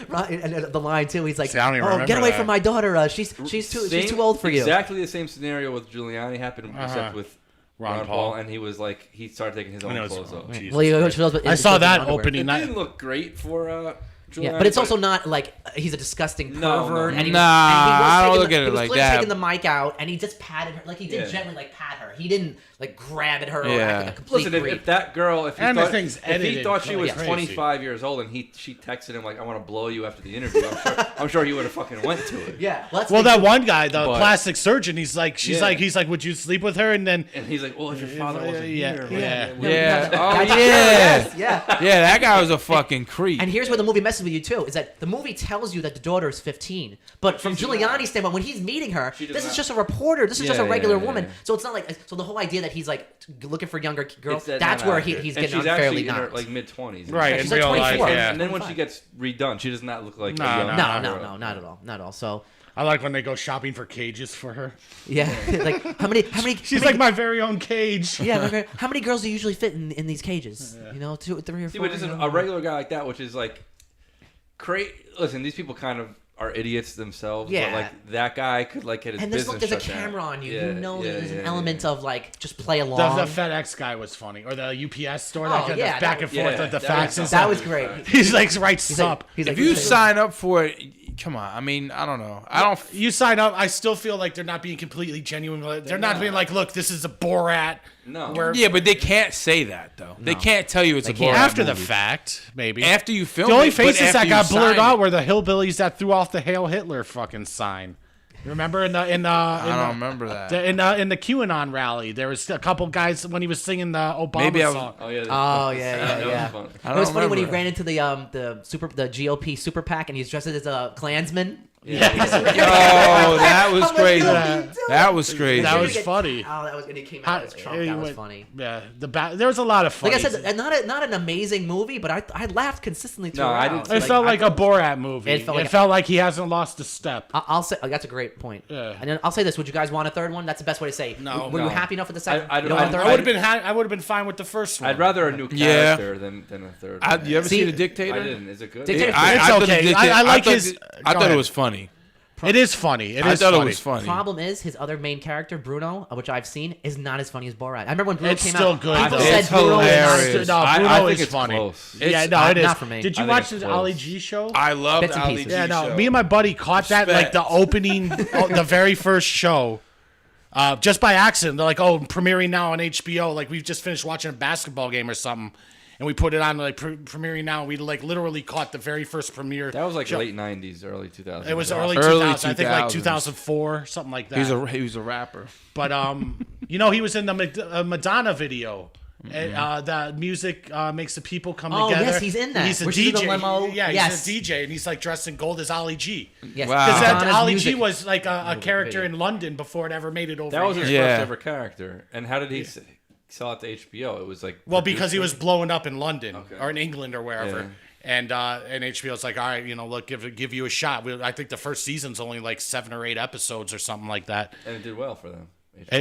right, and the line too. He's like, See, I don't even "Oh, remember get away that. from my daughter. She's too old for you." Exactly the same scenario with Giuliani happened, except with Ron Ron Paul. Paul, and he was like, he started taking his I own know it's- clothes off. Jesus Well, you Christ. I saw that opening It night. didn't look great for Giuliani. Yeah, but it's also not like he's a disgusting No, pervert. no. And he Nah, and he was I don't taking look the, at it he was like clearly that. taking the mic out, and he just patted her, like he did Yeah. gently, like pat her. He didn't like grab at her or Yeah. act like a complete Listen, creep. if that girl, if he And the thought, thing's if he edited thought she like was crazy. 25 years old and she texted him like, "I want to blow you after the interview," I'm sure he would have fucking went to it. Yeah, let's Well, make that one guy, the But- plastic surgeon, he's like, Yeah. he's like, would you sleep with her? And then And he's like, "Well, if your father wasn't Yeah, here, yeah. man, Yeah. Oh Gotcha. yeah. Yes, yeah. Yeah, that guy was a fucking creep. And here's where the movie messes with you too: is that the movie tells you that the daughter is 15, but from she's Giuliani's not. standpoint, when he's meeting her, She does this is not. just a reporter. This is just a Yeah, regular yeah, woman. yeah. So it's not like so the whole idea that he's like looking for younger girls. It's That's not where accurate. he's And getting she's unfairly actually in her knocked. like mid 20s. right she's in like real life, 24. yeah. And then when she gets redone, she does not look like No, a young no. No, girl. no, not at all, not at all. So I like when they go shopping for cages for her. yeah, like how many? She's like my very own cage. Yeah, how many girls do you usually fit in these cages? You know, 2, 3, or 4. See, but just a regular guy like that, which is like, listen, these people kind of are idiots themselves. Yeah. But like that guy could like get his and business there's a shut down. camera on you. Yeah, you know, yeah, there's an yeah, element yeah. of like just play The along. FedEx guy was funny, or the UPS store Oh, that got yeah, the back that- and forth yeah, with the that was- faxes. that was great. He's like right He's sup. like, he's if like, you sign up for it, come on. I mean, I don't know. I don't. You sign up. I still feel like they're not being completely genuine. They're not being like, look, this is a Borat. No. Where Yeah, but they can't say that though. They can't tell you it's a can't. Borat after the movie. fact, maybe. After you film the only it, but faces after that you got blurred sign out it. were the hillbillies that threw off the Hail Hitler fucking sign. You remember in the I don't remember that. in the QAnon rally, there was a couple guys when he was singing the Obama Maybe I was- song. Oh yeah. Oh yeah, that was yeah. fun. I It was don't funny when he remember. ran into the GOP super PAC and he's dressed as a Klansman. Yeah. Oh, that was I'm like, crazy. yo, what are you doing? That was crazy. That was He get- funny. Oh, that was when he came How- out as Trump. he That was went- funny. Yeah, there was a lot of funny. Like I said, not an amazing movie, but I laughed consistently No, throughout. I did too. it felt like a Borat movie. It felt It like- felt like he hasn't lost a step. I'll say that's a great point. Yeah. And then I'll say this: would you guys want a third one? That's the best way to say. No. Were you No. happy enough with the second? I'd- You don't want a I'd- third? I would have been fine with the first one. I'd rather a new Yeah. character than a third. You ever See, see the Dictator? I didn't. Is it good? Dictator- I It's thought the okay. Dictator- I like thought his- the- go I thought ahead. it was funny. It is funny. I thought it was funny. Problem is, his other main character, Bruno, which I've seen, is not as funny as Borat. I remember when Bruno It's came still out. good, People though. said It's Bruno is not as hilarious. good. No, I Bruno think is it's funny. close. Yeah, It's- no, it is. not for me. Did I you think watch it's the close. Ali G show? I love Bits the and Ali pieces. G Yeah, no. show. Me and my buddy caught that like the opening, the very first show, just by accident. They're like, "Oh, premiering now on HBO." Like we've just finished watching a basketball game or something, and we put it on like premiering now. We like literally caught the very first premiere. That was like show. late '90s, early 2000s. It was Early early 2000s. I think like 2000s. 2004, something like that. He was a rapper. But you know, he was in the Madonna video. The music makes the people come Oh, together. yes, he's in that. He's a Where she's in the DJ. limo. Yeah, Yes. he's a DJ, and he's like dressed in gold as Ali G. Yes. Wow. Because Madonna's Ali G music. was like a character video. in London before it ever made it over. That was his here. Yeah. first ever character. And how did he sell it to HBO? It was like Well, because he was producing? blowing up in London Okay. or in England or wherever. Yeah. And HBO's like, all right, you know, look, give you a shot. I think the first season's only like 7 or 8 episodes or something like that. and it did well for them.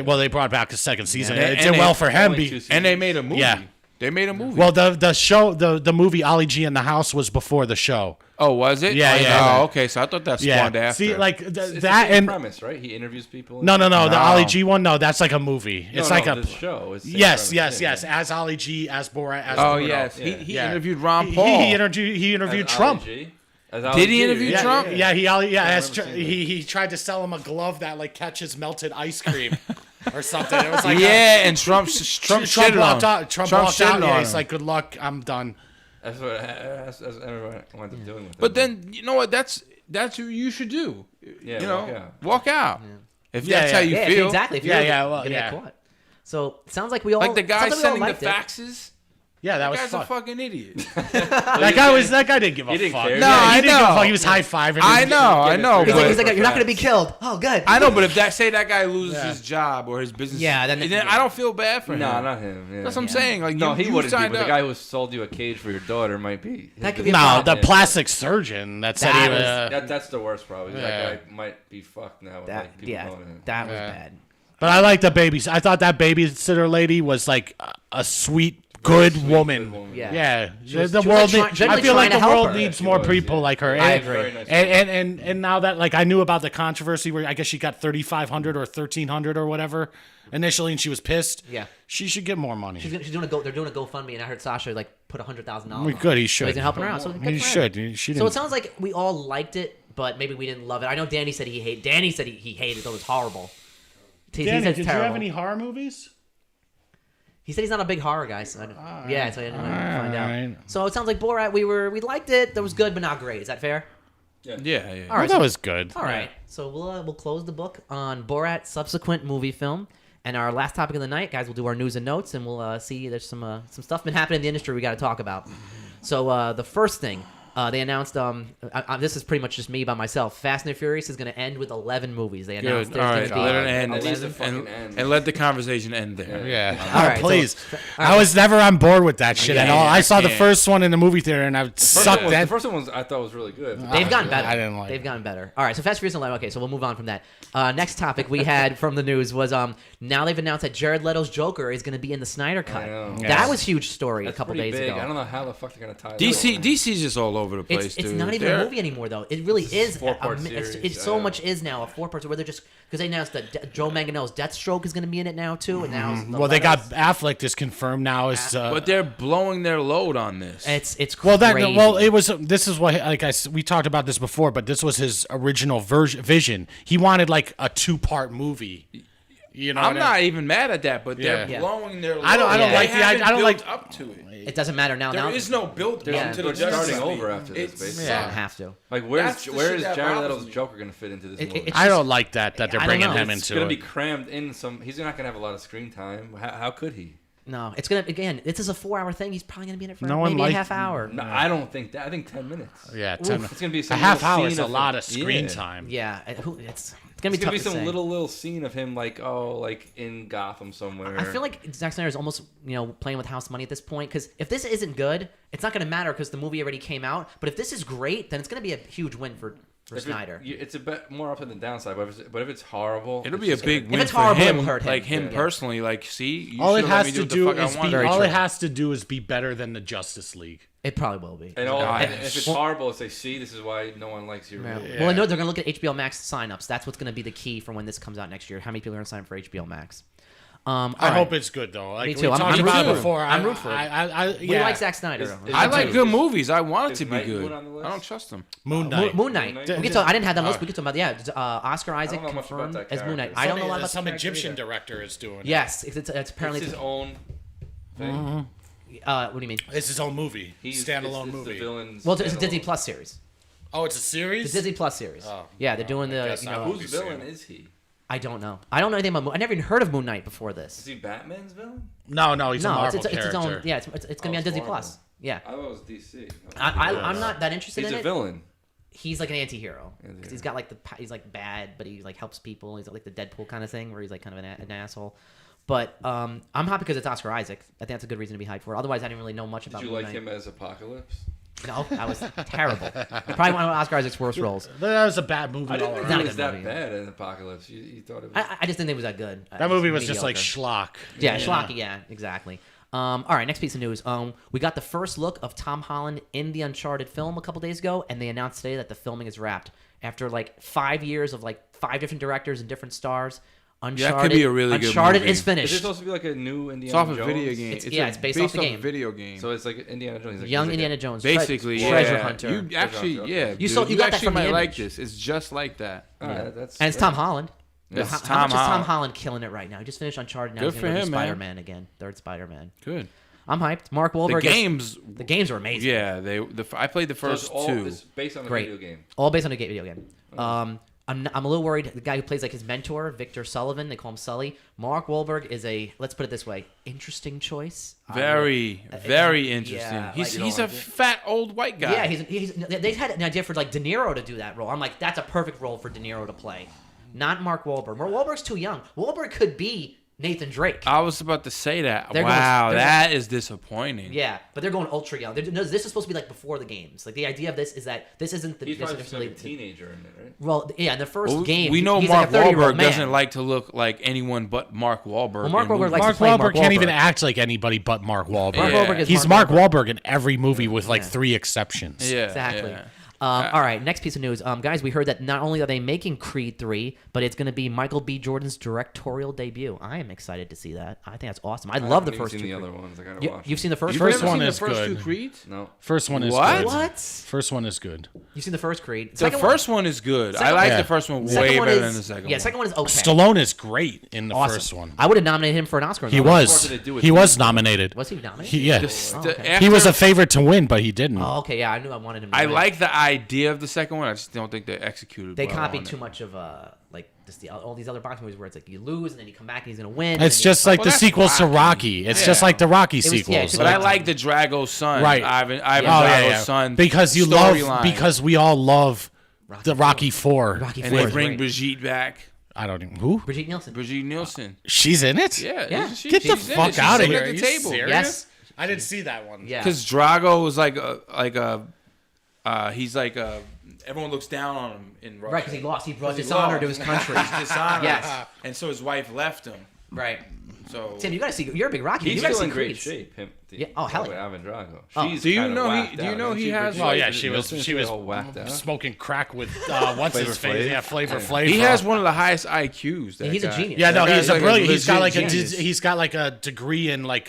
Well, they brought back a second season. Yeah. It And did they- well for him. only 2 And they seasons. made a movie. Yeah. They made a movie. Well, the show, the movie Ali G in the House was before the show. oh, was it? Yeah, Oh, yeah. Oh, okay. So I thought that Yeah. spawned after. See, like It's that the same and premise, right? He interviews people. no, the No. Ali G one. No, that's like a movie. No, It's like no, a the show. It's the same yes, premise. yes. Yeah. As Ali G, as Borat, as oh Bruno. yes, Yeah. he Yeah. interviewed Ron He- Paul. He interviewed As Trump. Ali G. Did he interview Yeah, Trump? Yeah, he as remember seeing he tried to sell him a glove that like catches melted ice cream or something. It was like Yeah, and Trump shitted walked on him. out. Trump walked shitted out. Yeah, on he's him. like, "Good luck, I'm done." That's what everyone wound up doing with it. But then you know what? That's what you should do. Yeah, you know, walk out. walk out. If Yeah, that's yeah. how you Yeah, feel. exactly. If Yeah, you're yeah, gonna well, get yeah. caught. So it sounds like we all Like the guy sounds like we all sending the liked it. faxes. Yeah, that That was guy's fun. a fucking idiot. That guy didn't give a He didn't fuck. care. No, Yeah, I he didn't give a know. fuck. He was high fiving. I know, I know. He's He's But like, you're not gonna be killed. Oh, good. I know, but if that guy loses Yeah. his job or his business, Yeah, then- I don't feel bad for him. no, not him. Yeah. That's what I'm saying. Like, No, you, he you wouldn't be. signed But the up. guy who sold you a cage for your daughter might be. That could be a No, problem. the plastic surgeon that said That he was- That's the worst, probably. Yeah. That guy might be fucked now. With, That like, people yeah, knowing him. that was Yeah. bad. But I like the babies. I thought that babysitter lady was like a sweet, good Sweet, woman. good woman. Yeah. Yeah, was- the she was, world. like, generally I feel like trying the to help world her. needs She more was, people yeah. like her. I And- agree. Very nice And now that like I knew about the controversy where I guess she got 3,500 or 1,300 or whatever initially, and she was pissed. Yeah. she should get more money. She's doing a they're doing a GoFundMe, and I heard Sasha like put $100,000. We good. He So he's should. helping her out. So good He for him. should. She So didn't. it sounds like we all liked it, but maybe we didn't love it. I know Danny said he hated. Danny said he hated it. It was horrible. He Danny, said it's did you have terrible. any horror movies? He said he's not a big horror guy, so I don't, yeah, so I didn't find Alright. out. So it sounds like Borat. We liked it. That was good, but not great. Is that fair? Yeah, yeah. All right. that So, was good. all right. So we'll close the book on Borat's subsequent movie film. And our last topic of the night, guys, we'll do our news and notes, and we'll see. There's some stuff been happening in the industry we got to talk about. So the first thing they announced, this is pretty much just me by myself. Fast and Furious is going to end with 11 movies. They announced Good. All right, there's going let to it be end, At least it and, fucking ends. and let the conversation end there. Yeah. All right, so- please. all I right. was never on board with that shit at Yeah, all. yeah, I saw the yeah. first one in the movie theater and I sucked The that. first one was I thought was really good. They've gotten better. I didn't like They've it. gotten better. All right, so Fast and Furious 11. Okay, so we'll move on from that. Next topic we had from the news was now they've announced that Jared Leto's Joker is going to be in the Snyder Cut. I know. That Yes. was huge story That's a couple pretty days big. ago. I don't know how the fuck they're gonna tie that DC in. DC's just all over the place, It's dude. not even a They're- movie anymore, though. It really is. four-part It's series, so yeah. much is now a 4-part. Where they're just because they announced that Joe Manganiello's Deathstroke is going to be in it now too, and now Mm-hmm. Well, they got Affleck is confirmed now as. But they're blowing their load on this. it's Well, crazy. it was. This is what we talked about this before, but this was his original vision. He wanted like a 2-part movie. You know, I'm what I not even mad at that, but they're Yeah. blowing their load. I don't Yeah. like They the. haven't I don't built like. up to it. It doesn't matter now. There now is no build Yeah. up to the They're starting Justice over League. after this, It's basically. they don't Yeah. have to. Like That's where's the where shit is that Jared bothers Leto's me. Joker gonna fit into this It- movie? it's I don't like that they're I don't bringing know. him It's into gonna it. be crammed in some. He's not gonna have a lot of screen time. How could he? No, it's gonna again. This is a 4-hour thing. He's probably gonna be in it for No one maybe a liked- half hour. No, I don't think that. I think 10 minutes. Yeah, Oof. 10 It's gonna be a some half little hour is scene a lot him. of screen Yeah. time. Yeah, it's gonna be It's tough gonna be to some say. little scene of him like in Gotham somewhere. I feel like Zack Snyder is almost playing with house money at this point because if this isn't good, it's not going to matter because the movie already came out. But if this is great, then it's going to be a huge win for Snyder. It's a bit more up than the downside, but if it's horrible, It'll it's be a just big gonna- win it's for horrible, him, it'll hurt him. like him Yeah. personally. Like, see, you All it should've let has me to what the do fuck I is be. wanted. Very All true. it has to do is be better than the Justice League. It probably will be. And if it's horrible, it's like, see, this is why no one likes your Yeah. movie. Well, I know they're going to look at HBO Max signups. That's what's going to be the key for when this comes out next year. How many people are going to sign up for HBO Max? I hope it's good though. Like Me too. we I'm talked rooting about for it it. before. I'm rooting for it. We We like Zack Snyder. Is- I Me like too. good movies. I want it Is to be Nightwood good. on the list? I don't trust them. Moon Knight. Moon Knight. Moon We Knight? can talk, I didn't have that on the list. We could talk about Oscar Isaac don't know much about confirmed that as Moon Knight. character. I don't know a lot about Some the character Egyptian either. director is doing it. Yes, it's apparently It's his own thing. What do you mean? It's his own movie. Standalone it's movie. The villain's Well, it's a Disney standalone. Plus series. Oh, it's a series? It's a Disney Plus series. Oh. Yeah, they're doing the. guess You I know, won't Whose be villain seeing it. is he? I don't know. I don't know anything about. I never even heard of Moon Knight before Is this. he Batman's villain? No, he's a No, Marvel it's character. its own. Yeah, it's gonna be on Oh, it's Disney Marvel. Plus. Yeah, I thought it was DC. I'm not that interested He's in a it. villain. He's like an anti-hero because Anti-hero. he's got like he's like bad, but he like helps people. He's like the Deadpool kind of thing where he's like kind of an asshole. But I'm happy because it's Oscar Isaac. I think that's a good reason to be hyped for it. Otherwise, I didn't really know much Did about. you Moon like Knight. him as Apocalypse? No, that was terrible. Probably one of Oscar Isaac's worst roles. That was a bad movie. I didn't all think around. Not it a was good that movie. bad in Apocalypse. You thought it was. I just didn't think it was that good. That movie was just like mediocre. schlock. Yeah, schlocky. Yeah, exactly. All right, next piece of news. We got the first look of Tom Holland in the Uncharted film a couple days ago, and they announced today that the filming is wrapped after like 5 years of like 5 different directors and different stars. Uncharted, be a really good Uncharted movie. is Is finished. it supposed to be like a new Indiana It's off a Jones? video game. It's based off the game. a video game. So it's like Indiana Jones. Like, Young he's like Indiana a- Jones, Basically, treasure yeah. hunter. You actually, Hunter, yeah. okay. You dude, saw- you got that actually from the might like image. this. It's just like that. All right, that's. and it's Tom Holland. It's How Tom much is Tom Holland. Holland killing it right now? He just finished Uncharted. Now Good he's for gonna go do him, man. Spider-Man again. Third Spider-Man. Good. I'm hyped. Mark Wahlberg. The games, are amazing. yeah. I played the So it's first all, two. It's based on a Great. video game. All based on a video game. I'm a little worried. The guy who plays like his mentor, Victor Sullivan, they call him Sully. Mark Wahlberg is let's put it this way, interesting choice. Very interesting. yeah, he's like- he's a fat old white guy. Yeah, they had an idea for like De Niro to do that role. I'm like, that's a perfect role for De Niro to play, not Mark Wahlberg. Mark Wahlberg's too young. Wahlberg could be Nathan Drake. I was about to say that. They're Wow, going- that is disappointing. Yeah, but they're going ultra young. No, this is supposed to be like before the games. Like the idea of this is that this isn't the He's probably just necessarily like a teenager in it, right? well, yeah. In the first Well, game, we know he's Mark like a 30-year-old Wahlberg man. doesn't like to look like anyone but Mark Wahlberg. Well, Mark in Wahlberg movies. likes to Mark play Wahlberg Mark can't even Wahlberg. act like anybody but Mark Wahlberg. Mark Yeah. Wahlberg is He's Mark Wahlberg in every movie with like 3 exceptions. Yeah, Exactly. yeah. All right, next piece of news. Guys, we heard that not only are they making Creed 3, but it's going to be Michael B. Jordan's directorial debut. I am excited to see that. I think that's awesome. I love the haven't first even two. seen the Creed. other ones. I gotta watch. You've seen the 1st You've First never one seen is the first good. two Creeds? No. First one is What? good. What? First one is good. You've seen the first Creed. The Second first one is good. I second like one- the first one second way one better is- than the second one. Yeah, second one is okay. Stallone is great in the Awesome. first one. I would have nominated him for an Oscar. He though. was. did they do with He him? was nominated. Was he nominated? Yeah. okay. He was a favorite to win, but he didn't. Oh, okay. Yeah, I knew I wanted him to I win. like the idea of the second one. I just don't think they executed. They well copied on too it. much of like just all these other boxing movies where it's like you lose and then you come back and he's gonna win. It's and just then like Well, the that's sequels to Rocky. Rocky. It's just Yeah. like the Rocky was- yeah, sequels. it But I Like- like the Drago's son, Right. Ivan Yeah. Drago's yeah. son, Because you love storyline. because we all love Rocky the Rocky 4. Rocky and Four they is bring great. Brigitte back. I don't even who? Brigitte Nielsen. Brigitte Nielsen. She's in it? Yeah, Yeah. isn't she? Get the She's in it. fuck She's out of sitting here. at Are the you table. serious? Yes. I didn't see that one. Yeah. Because Drago was like he's like everyone looks down on him in Russia. Right, because he lost. He brought 'Cause he dishonor lost. to his country. He's dishonored. Yes. And so his wife left him. Right. So Tim, you gotta see. You're a big Rocky. He's you gotta still see in great Creeds. shape. Him. Yeah, oh, hell yeah. Ivan Drago. Oh. She's Do you kinda know he- whacked do you out, know isn't he she? has, Brigitte Oh yeah, Nielsen? she was all whacked out. smoking crack with what's his Flavor face? Flav? Yeah, Flavor Yeah. Flav. he has one of the highest IQs. That He's a guy. genius. Yeah, no, That he's guy's a like a brilliant. He's got like legit a genius. he's got like a degree in like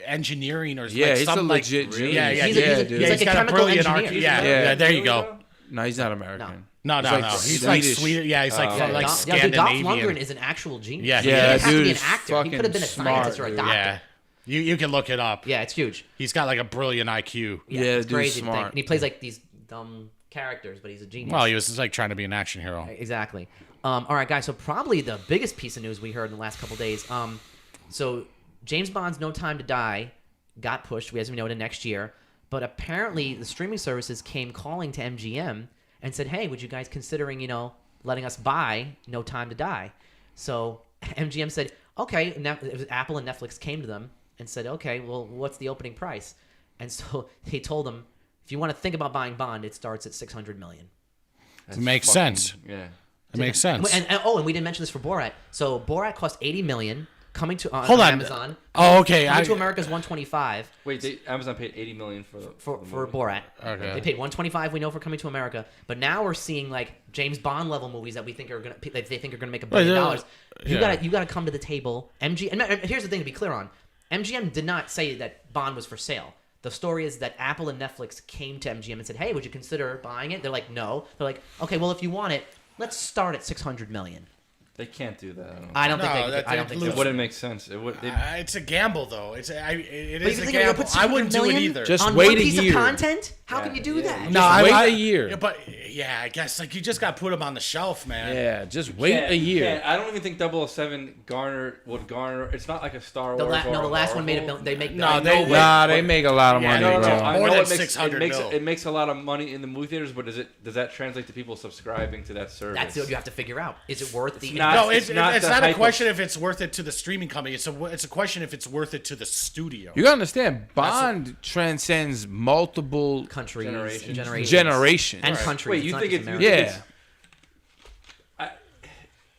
engineering or Yeah, like he's a some legit like, genius. Yeah, yeah, He's a- yeah, he's a- dude. he's like He's a got a chemical brilliant engineer. arc. He's Yeah, a- yeah, there you Really, go. though? No, he's not American. No, He's like He's like Swedish. Swedish. Yeah, he's like Oh. like Dolph Lundgren Scandinavian. is an actual genius. Yeah, he yeah, didn't have to dude be an is actor. He could have been a fucking scientist smart, or a dude. doctor. Yeah, you can look it up. Yeah, it's huge. He's got like a brilliant IQ. Yeah, Yeah, it's dude's crazy to think. smart. And he plays like these dumb characters, but he's a genius. Well, he was just like trying to be an action hero. Exactly. All right, guys. So probably the biggest piece of news we heard in the last couple days. So James Bond's No Time to Die got pushed, as we know, to next year. But apparently, the streaming services came calling to MGM and said, "Hey, would you guys considering, letting us buy No Time to Die?" So MGM said, "Okay." It was Apple and Netflix came to them and said, "Okay, well, what's the opening price?" And so they told them, "If you want to think about buying Bond, it starts at $600 million." It makes sense. Yeah. It makes sense. And we didn't mention this for Borat. So Borat cost $80 million coming to Hold on. Amazon. Oh, okay. Coming to America's $125 Wait, Amazon paid $80 million for for movie. Borat. Okay. They paid $125. We know for Coming to America, but now we're seeing like James Bond level movies that we think are gonna that they think are gonna make $1 billion. yeah. You gotta come to the table. And here's the thing to be clear on: MGM did not say that Bond was for sale. The story is that Apple and Netflix came to MGM and said, "Hey, would you consider buying it?" They're like, "No." They're like, "Okay, well, if you want it, let's start at $600 million." They can't do that. I don't No, think they. that- I don't they think lose. It wouldn't make sense. It would. It's a gamble, though. It But is you a think you're gonna gamble. put I wouldn't do it 600 million either. Just on wait one a piece year. of content? How Yeah, can you do yeah. that? No, Just wait I- a year. But yeah, I guess like you just got to put them on the shelf, man. Yeah, just wait a year. I don't even think 007 would garner. It's not like a Star The Wars. the or a last one made Marvel. a. They make. No, I they- know, Nah, but- they make a lot of Yeah, money, no, bro. no, I More know than it makes, 600 mil. it makes a lot of money in the movie theaters, but does that translate to people subscribing to that service? That's what you have to figure out. Is it worth the? not- No, It's it's not it's the not a hype question if it's worth it to the streaming company. It's a question if it's worth it to the studio. You gotta understand, Bond transcends multiple countries Generations. and generations. generations. and Right. countries. Wait, you not think just it's America. Yeah.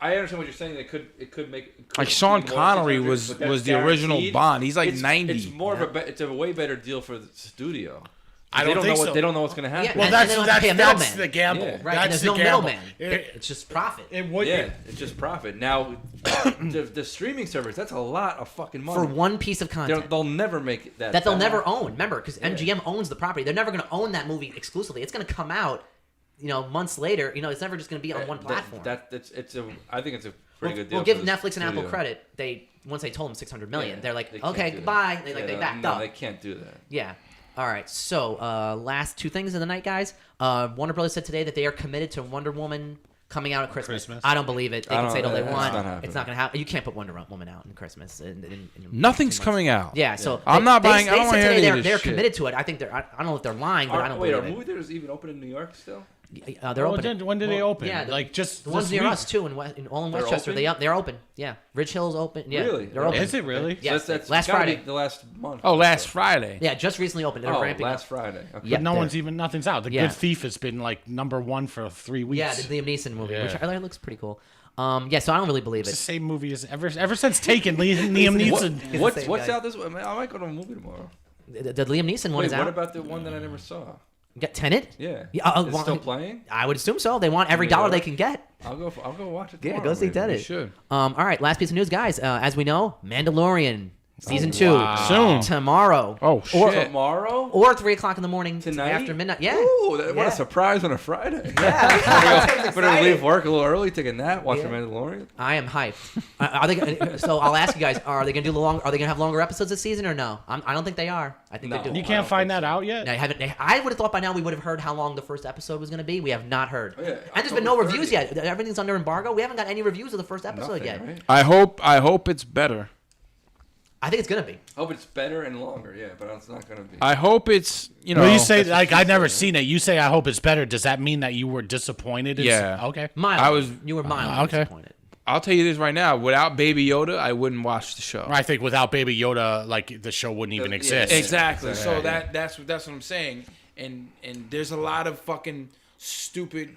I understand what you're saying. It could make it could Like be Sean more Connery 600, was but that's the original guaranteed. Bond. He's like It's 90. It's more of it's a way better deal for the studio. I They don't know think what so. they don't know what's going to happen. Yeah, Well, And that's they don't have to pay a that's middleman. the gamble. Yeah. Right, That's and there's the no gamble. middleman. It, It's just profit. it would. Yeah, it's just profit. Now, the streaming service, that's a lot of fucking money. for one piece of content They'll never make that. that they'll back. never own. Remember, because MGM owns the property. They're never going to own that movie exclusively. It's going to come out, months later. It's never just going to be on one platform. I think it's a pretty good deal. We'll give for the Netflix and Apple studio. credit. Once they told them 600 million, Yeah, they're like, they can't okay, do that. goodbye. They Yeah, backed no, up. they can't do that. Yeah. All right. So, last two things of the night, guys. Warner Brothers said today that they are committed to Wonder Woman coming out at Christmas. I don't believe it. They I can don't- say it all they it's want. not happening. It's not going to happen. You can't put Wonder Woman out in Christmas. Nothing's 2 months. coming out. Yeah. So I'm not buying. I They don't want said to hear today any of they're this shit. committed to it. I think they're. I don't know if they're lying, but I don't Wait, are believe movie theaters even open in New York still? it. They're open. When did they open? Yeah, like just the ones this near week? us too, in Westchester. open? They're open. Yeah. Ridge Hill's open. Yeah. Really? They're open. Is it really? Yeah. So that's Last gotta be Friday. the last month. Oh, last Friday. Yeah, just recently opened. They're Oh, ramping last up. Friday. Okay. Yeah. But they're- nothing's out. The Yeah. Good Thief has been like #1 for 3 weeks. Yeah, the Liam Neeson movie, Yeah. which it looks pretty cool. Yeah, so I don't really believe It's the it. same movie as ever since Taken. Liam Neeson. the What's same what's guy. out this way? I might go to a movie tomorrow. The Liam Neeson one Wait, is what out. about the one that I never saw? Get Tenet? Yeah. Yeah, It's still playing? I would assume so. They want every New dollar York? they can get. I'll go watch it Yeah, tomorrow. go see maybe. Tenet. You should. All right, last piece of news, guys. As we know, Mandalorian season 2 Soon. tomorrow. Oh Or- shit. Tomorrow? Or 3 o'clock in the morning Tonight? after midnight. Yeah. Ooh, what Yeah. a surprise on a Friday. Yeah. Better leave work a little early, take a nap, watch Yeah. The Mandalorian. I am hyped. Are they? So I'll ask you guys: Are they gonna do Are they gonna have longer episodes this season or no? I don't think they are. I think No. they do. You I can't don't find think that out yet. I haven't. I would have thought by now we would have heard how long the first episode was going to be. We have not heard. Oh, yeah, And there's been no October reviews 30th. yet. Everything's under embargo. We haven't got any reviews of the first episode Nothing, yet. right? I hope it's better. I think it's going to be. Hope it's better and longer, yeah, but it's not gonna be. I hope it's Well, you say like I've never seen it. You say I hope it's better. Does that mean that you were disappointed? Yeah. Okay. Mildly. You were mildly okay. disappointed. I'll tell you this right now. Without Baby Yoda, I wouldn't watch the show. I think without Baby Yoda, like the show wouldn't even Yeah. exist. Exactly. So Yeah. that's what I'm saying. And there's a lot of fucking stupid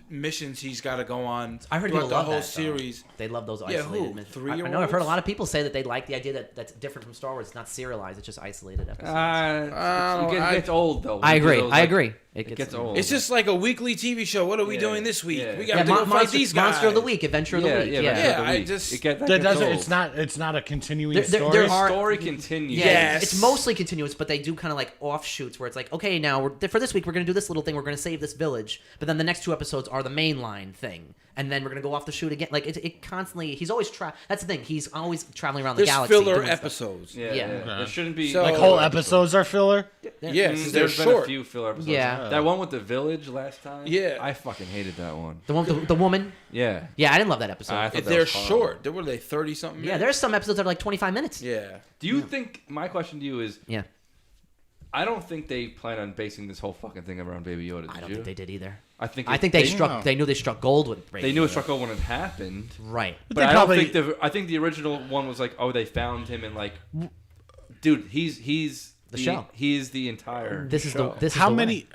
missions he's got to go on I heard throughout people the love whole that, though. series. They love those Yeah, isolated who? missions. I 3-year-olds? know I've heard a lot of people say that they like the idea that that's different from Star Wars. It's not serialized. It's just isolated episodes. It gets old though. I agree. Those, I like, agree. It gets old. It's just like a weekly TV show. What are we Yeah. doing this week? Yeah. We yeah, got to go fight Monster, these guys. Monster of the Week, Adventure of the Week. yeah, Yeah. Adventure of the I Week. just- That That gets doesn't. old. It's not a continuing There- story. there The are- story continues. Yeah, Yes. it's mostly continuous, but they do kind of like offshoots where it's like, okay, now for this week we're gonna do this little thing. We're gonna save this village, but then the next 2 episodes are the main line thing, and then we're gonna go off the shoot again. Like it constantly. He's always That's the thing. He's always traveling around the There's galaxy. filler doing stuff. episodes. Yeah, Yeah. yeah. There shouldn't be So- like whole episodes are filler. Yes, they're There's been short. a few filler episodes. Yeah. That one with the village last time. Yeah. I fucking hated that one. The one, with the woman. Yeah. Yeah, I didn't love that episode. I thought that They're was horrible. short. They were they 30 something. yeah, there's some episodes that are like 25 minutes. Yeah. Do you think? My question to you is: Yeah. I don't think they plan on basing this whole fucking thing around Baby Yoda. Did I don't you? think they did either. I think. I think they know. struck. They knew they struck gold with. They knew it struck gold when it happened. Right. But they I probably- don't think I think the original one was like, oh, they found him and like, dude, he's The show. He's the entire. This is show. the. This is How the many?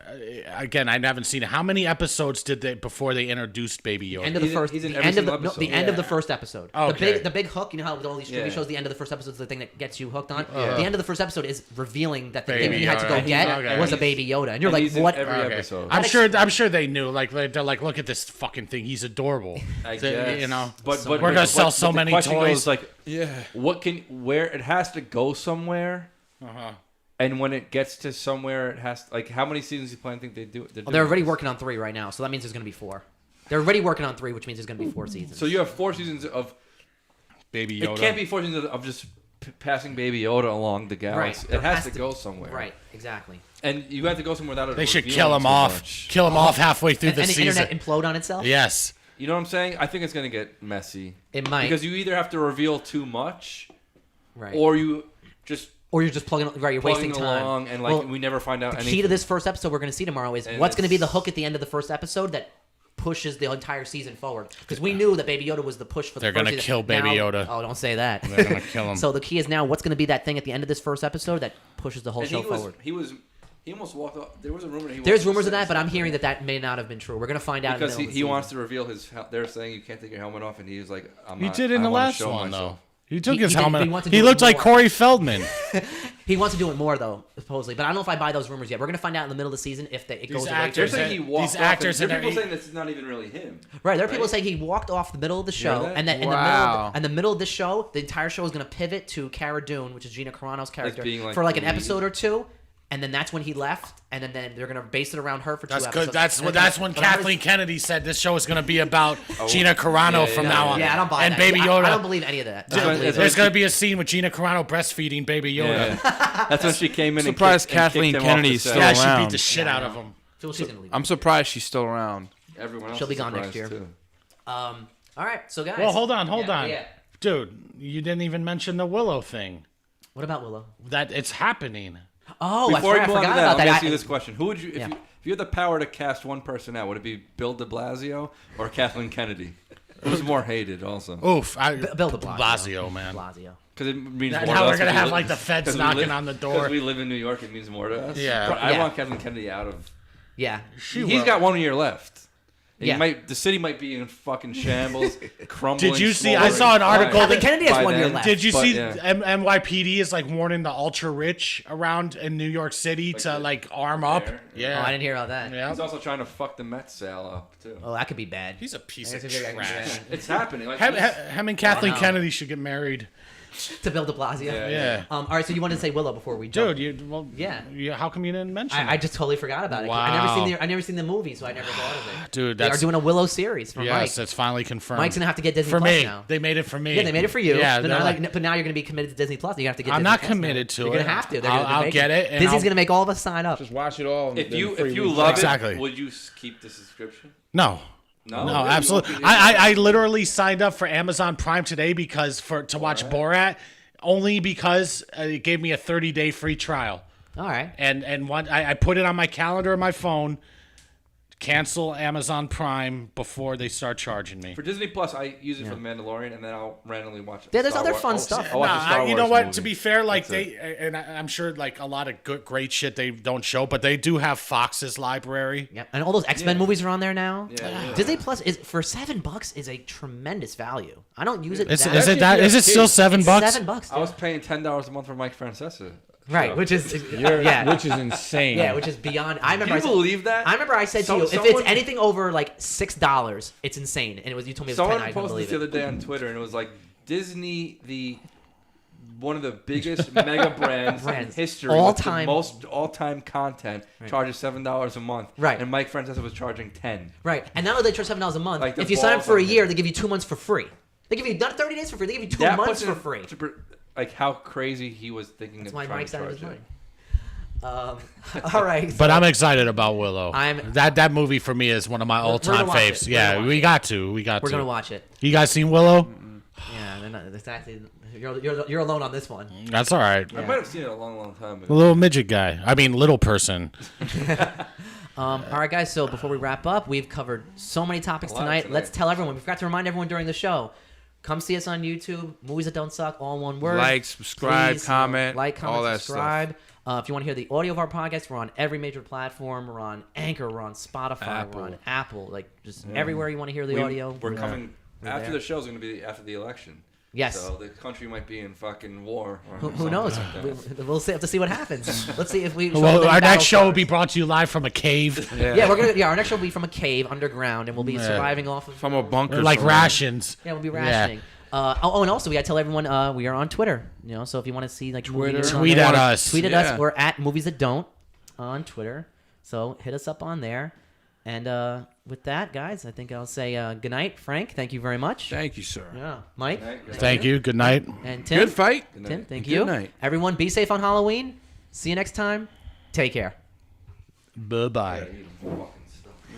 Again, I haven't seen it. How many episodes did they before they introduced Baby Yoda? end of the He's in- first. he's in The every end of the single no, episode. the end of the Yeah. first episode. Okay. The big hook. You know how with all these TV Yeah. shows, the end of the first episode is the thing that gets you hooked on. Yeah. The end of the first episode is revealing that the Baby thing he had to go Yoda. get Okay. was a He's- Baby Yoda, and you're and like, he's in what? every Okay. episode. I'm sure they knew. Like they're like, look at this fucking thing. He's adorable. I So, guess. you know. but We're gonna sell so the many question toys. goes, like, Yeah. where it has to go somewhere, Uh-huh. and when it gets to somewhere, it has like how many seasons do you plan? Think they do? They're already working on 3 right now, so that means there's going to be 4. They're already working on 3, which means there's going to be 4 seasons. So you have 4 seasons of. Baby Yoda. It can't be 4 seasons of just passing Baby Yoda along the galaxy. There It has has to to- go somewhere. Right, exactly. And you have to go somewhere without it. They should revealing kill him too off. much. Kill him off halfway through And the the season. internet implode on itself? Yes. You know what I'm saying? I think it's gonna get messy. It might. Because you either have to reveal too much, Right. or you just Or you're just plugging, right, you're wasting plugging time. along, and like Well, we never find out the anything. key to this first episode we're going to see tomorrow is And what's going to be the it's- hook at the end of the first episode that pushes the entire season forward. Because we knew that Baby Yoda was the push for the They're first gonna season. kill Baby Now- Yoda. Oh, don't say that. They're gonna kill him. So the key is now what's going to be that thing at the end of this first episode that pushes the whole And show forward. he almost walked off. There was a rumor that he There's wants to rumors of say that, but I'm something. hearing that may not have been true. We're going to find out because in the middle he of the wants season. to reveal his. They're saying you can't take your helmet off, and he's like, I'm He not, did in I the wanna last show one, myself. though. He took He- his he did- helmet. he wants to He do looked it like more. Corey Feldman. He wants to do it more, though, supposedly. But I don't know if I buy those rumors yet. We're going to find out in the middle of the season if it goes the right actors They're direction. saying he walked These off. actors There are and people every- saying this is not even really him. Right, there are people right? saying he walked off the middle of the show, that? and that Wow. in the middle of the show, the entire show is going to pivot to Cara Dune, which is Gina Carano's character, being, like, for like an the lead. episode or two, and then that's when he left, and then they're going to base it around her for 2 That's episodes. good. That's And then- that's when but I heard- Kathleen Kennedy said this show is going to be about Gina Carano from now on. Yeah, I don't buy and that. Baby I Yoda. don't believe any of that. I don't Yeah, believe it. There's going to be a scene with Gina Carano breastfeeding Baby Yoda. Yeah. That's when she came in. Surprised and kicked, Kathleen and kicked him off the Kennedy's set. still Yeah, she around. beat the shit Yeah, I out of know. him. So she's going to leave. I'm surprised she's still around. Everyone else She'll be is gone next surprised, year. too. All right, so guys. Well, hold on. Yeah. Dude, you didn't even mention the Willow thing. What about Willow? That it's happening. Oh, Before I we move on forgot to that, about let me that. ask you this question: Who would you, Yeah. if you had the power to cast one person out, would it be Bill De Blasio or Kathleen Kennedy? Who's more hated, also? Oof. Bill de Blasio. man. Blasio. Because it means Now more to we're us gonna 'cause we have, live- like, the feds 'cause we knocking live- on the door. Because we live in New York, it means more to us. Yeah. But I Yeah. want Kathleen Kennedy out of. Yeah. He's got 1 year left. And Yeah. the city might be in fucking shambles, crumbling. Did you see- smoldering I saw an article by- Kathleen Kennedy has by 1 year then. left. Did you But, see yeah. NYPD is like warning the ultra rich around in New York City to the- like arm up? there? Yeah. Oh, I didn't hear about that. Yeah. He's also trying to fuck the Mets sale up too. Oh, that could be bad. He's a piece That's of a very- trash. It's happening. Like, Him and Kathleen Wow. Kennedy should get married. To Bill de Blasio. Yeah, Yeah. All right, so you wanted to say Willow before we jump? Dude, Yeah. how come you didn't mention I it? just totally forgot about it. Wow. I never seen the movie, so I never thought of it. Dude, They are that's doing a Willow series for yes, Mike. that's finally confirmed. Mike's gonna have to get Disney for Plus me. now. They made it for me. Yeah, they made it for you. Yeah, but they're now, like- but now you're gonna be committed to Disney Plus. You have to get. I'm Disney not Plus now. committed to You're it. gonna have to. They're I'll gonna make get it, and Disney's I'll- gonna make all of us sign up. Just watch it all. if you love Exactly. it, would you keep the subscription? No. No, No, really? absolutely. Okay. I literally signed up for Amazon Prime today because to watch Borat, only because it gave me a 30-day free trial. All right. And I put it on my calendar on my phone. Cancel Amazon Prime before they start charging me. For Disney Plus, I use it for The Mandalorian, and then I'll randomly watch. Yeah, there's Star other Wars. fun I'll- stuff. I'll watch a Star you know Wars what? movie. To be fair, like That's I'm sure like a lot of good, great shit they don't show, but they do have Fox's library. Yep. And all those X-Men movies are on there now. Yeah. Disney Plus is for $7 is a tremendous value. I don't use it. Is that it that? Is it still $7? It's $7. I was paying $10 a month for Mike Francesa. Right, which is yeah, Which is insane. yeah, which is beyond. I remember. Can I you said, believe that? I remember I said So- to you, if someone- it's anything over like $6, it's insane. And it was you told me it was 10. Someone I couldn't posted this believe the it. other day on Twitter, and it was like Disney, one of the biggest mega brands in Brands. history, All with the time. most all-time content, charges $7 a month. Right. And Mike Francesa was charging $10. Right, and now they charge $7 a month. Like the If you sign up balls for a on year, it. they give you 2 months for free. They give you not 30 days for free. They give you 2 That months puts for it free. like how crazy he was thinking That's of why trying Mike's to out of his charge mind. it. All right, But so- I'm excited about Willow. I'm- that movie for me is one of my gonna all-time watch it. faves. We're Yeah, gonna watch we it. got to. We got we're to. gonna watch it. You guys seen Willow? Yeah, they're not exactly. You're alone on this one. That's all right. I might have seen it a long, long time The ago. little midget guy. I mean, little person. All right, guys. So before we wrap up, we've covered so many topics A lot tonight. tonight. Let's tell everyone. We forgot to remind everyone during the show. Come see us on YouTube. Movies That Don't Suck, all one word. Like, subscribe, Please, comment, like, comment, all that subscribe. If you want to hear the audio of our podcast, we're on every major platform. We're on Anchor. We're on Spotify. We're on Apple. Like just everywhere you want to hear the audio. We're coming. We're After there. the show's going to be after the election. Yes. So the country might be in fucking war. Or Who something knows? like that. We'll have to see what happens. Let's see if we. Well, show our them next show will battle be brought to you live from a cave, Yeah, we're gonna. Yeah, our next show will be from a cave underground, and we'll be Yeah. surviving off of. From a bunker. like somewhere. rations. Yeah, we'll be rationing. And also we gotta tell everyone we are on Twitter. You know, so if you want to see like movie Twitter. news on Tweet there, at us. tweet at Yeah. us. We're at Movies That Don't on Twitter. So hit us up on there, and with that, guys, I think I'll say good night. Frank, thank you very much. Thank you, sir. Yeah, Mike. Thank you. Good night. And Tim. Good fight. Tim, thank Good you. night. Everyone, be safe on Halloween. See you next time. Take care. Bye-bye.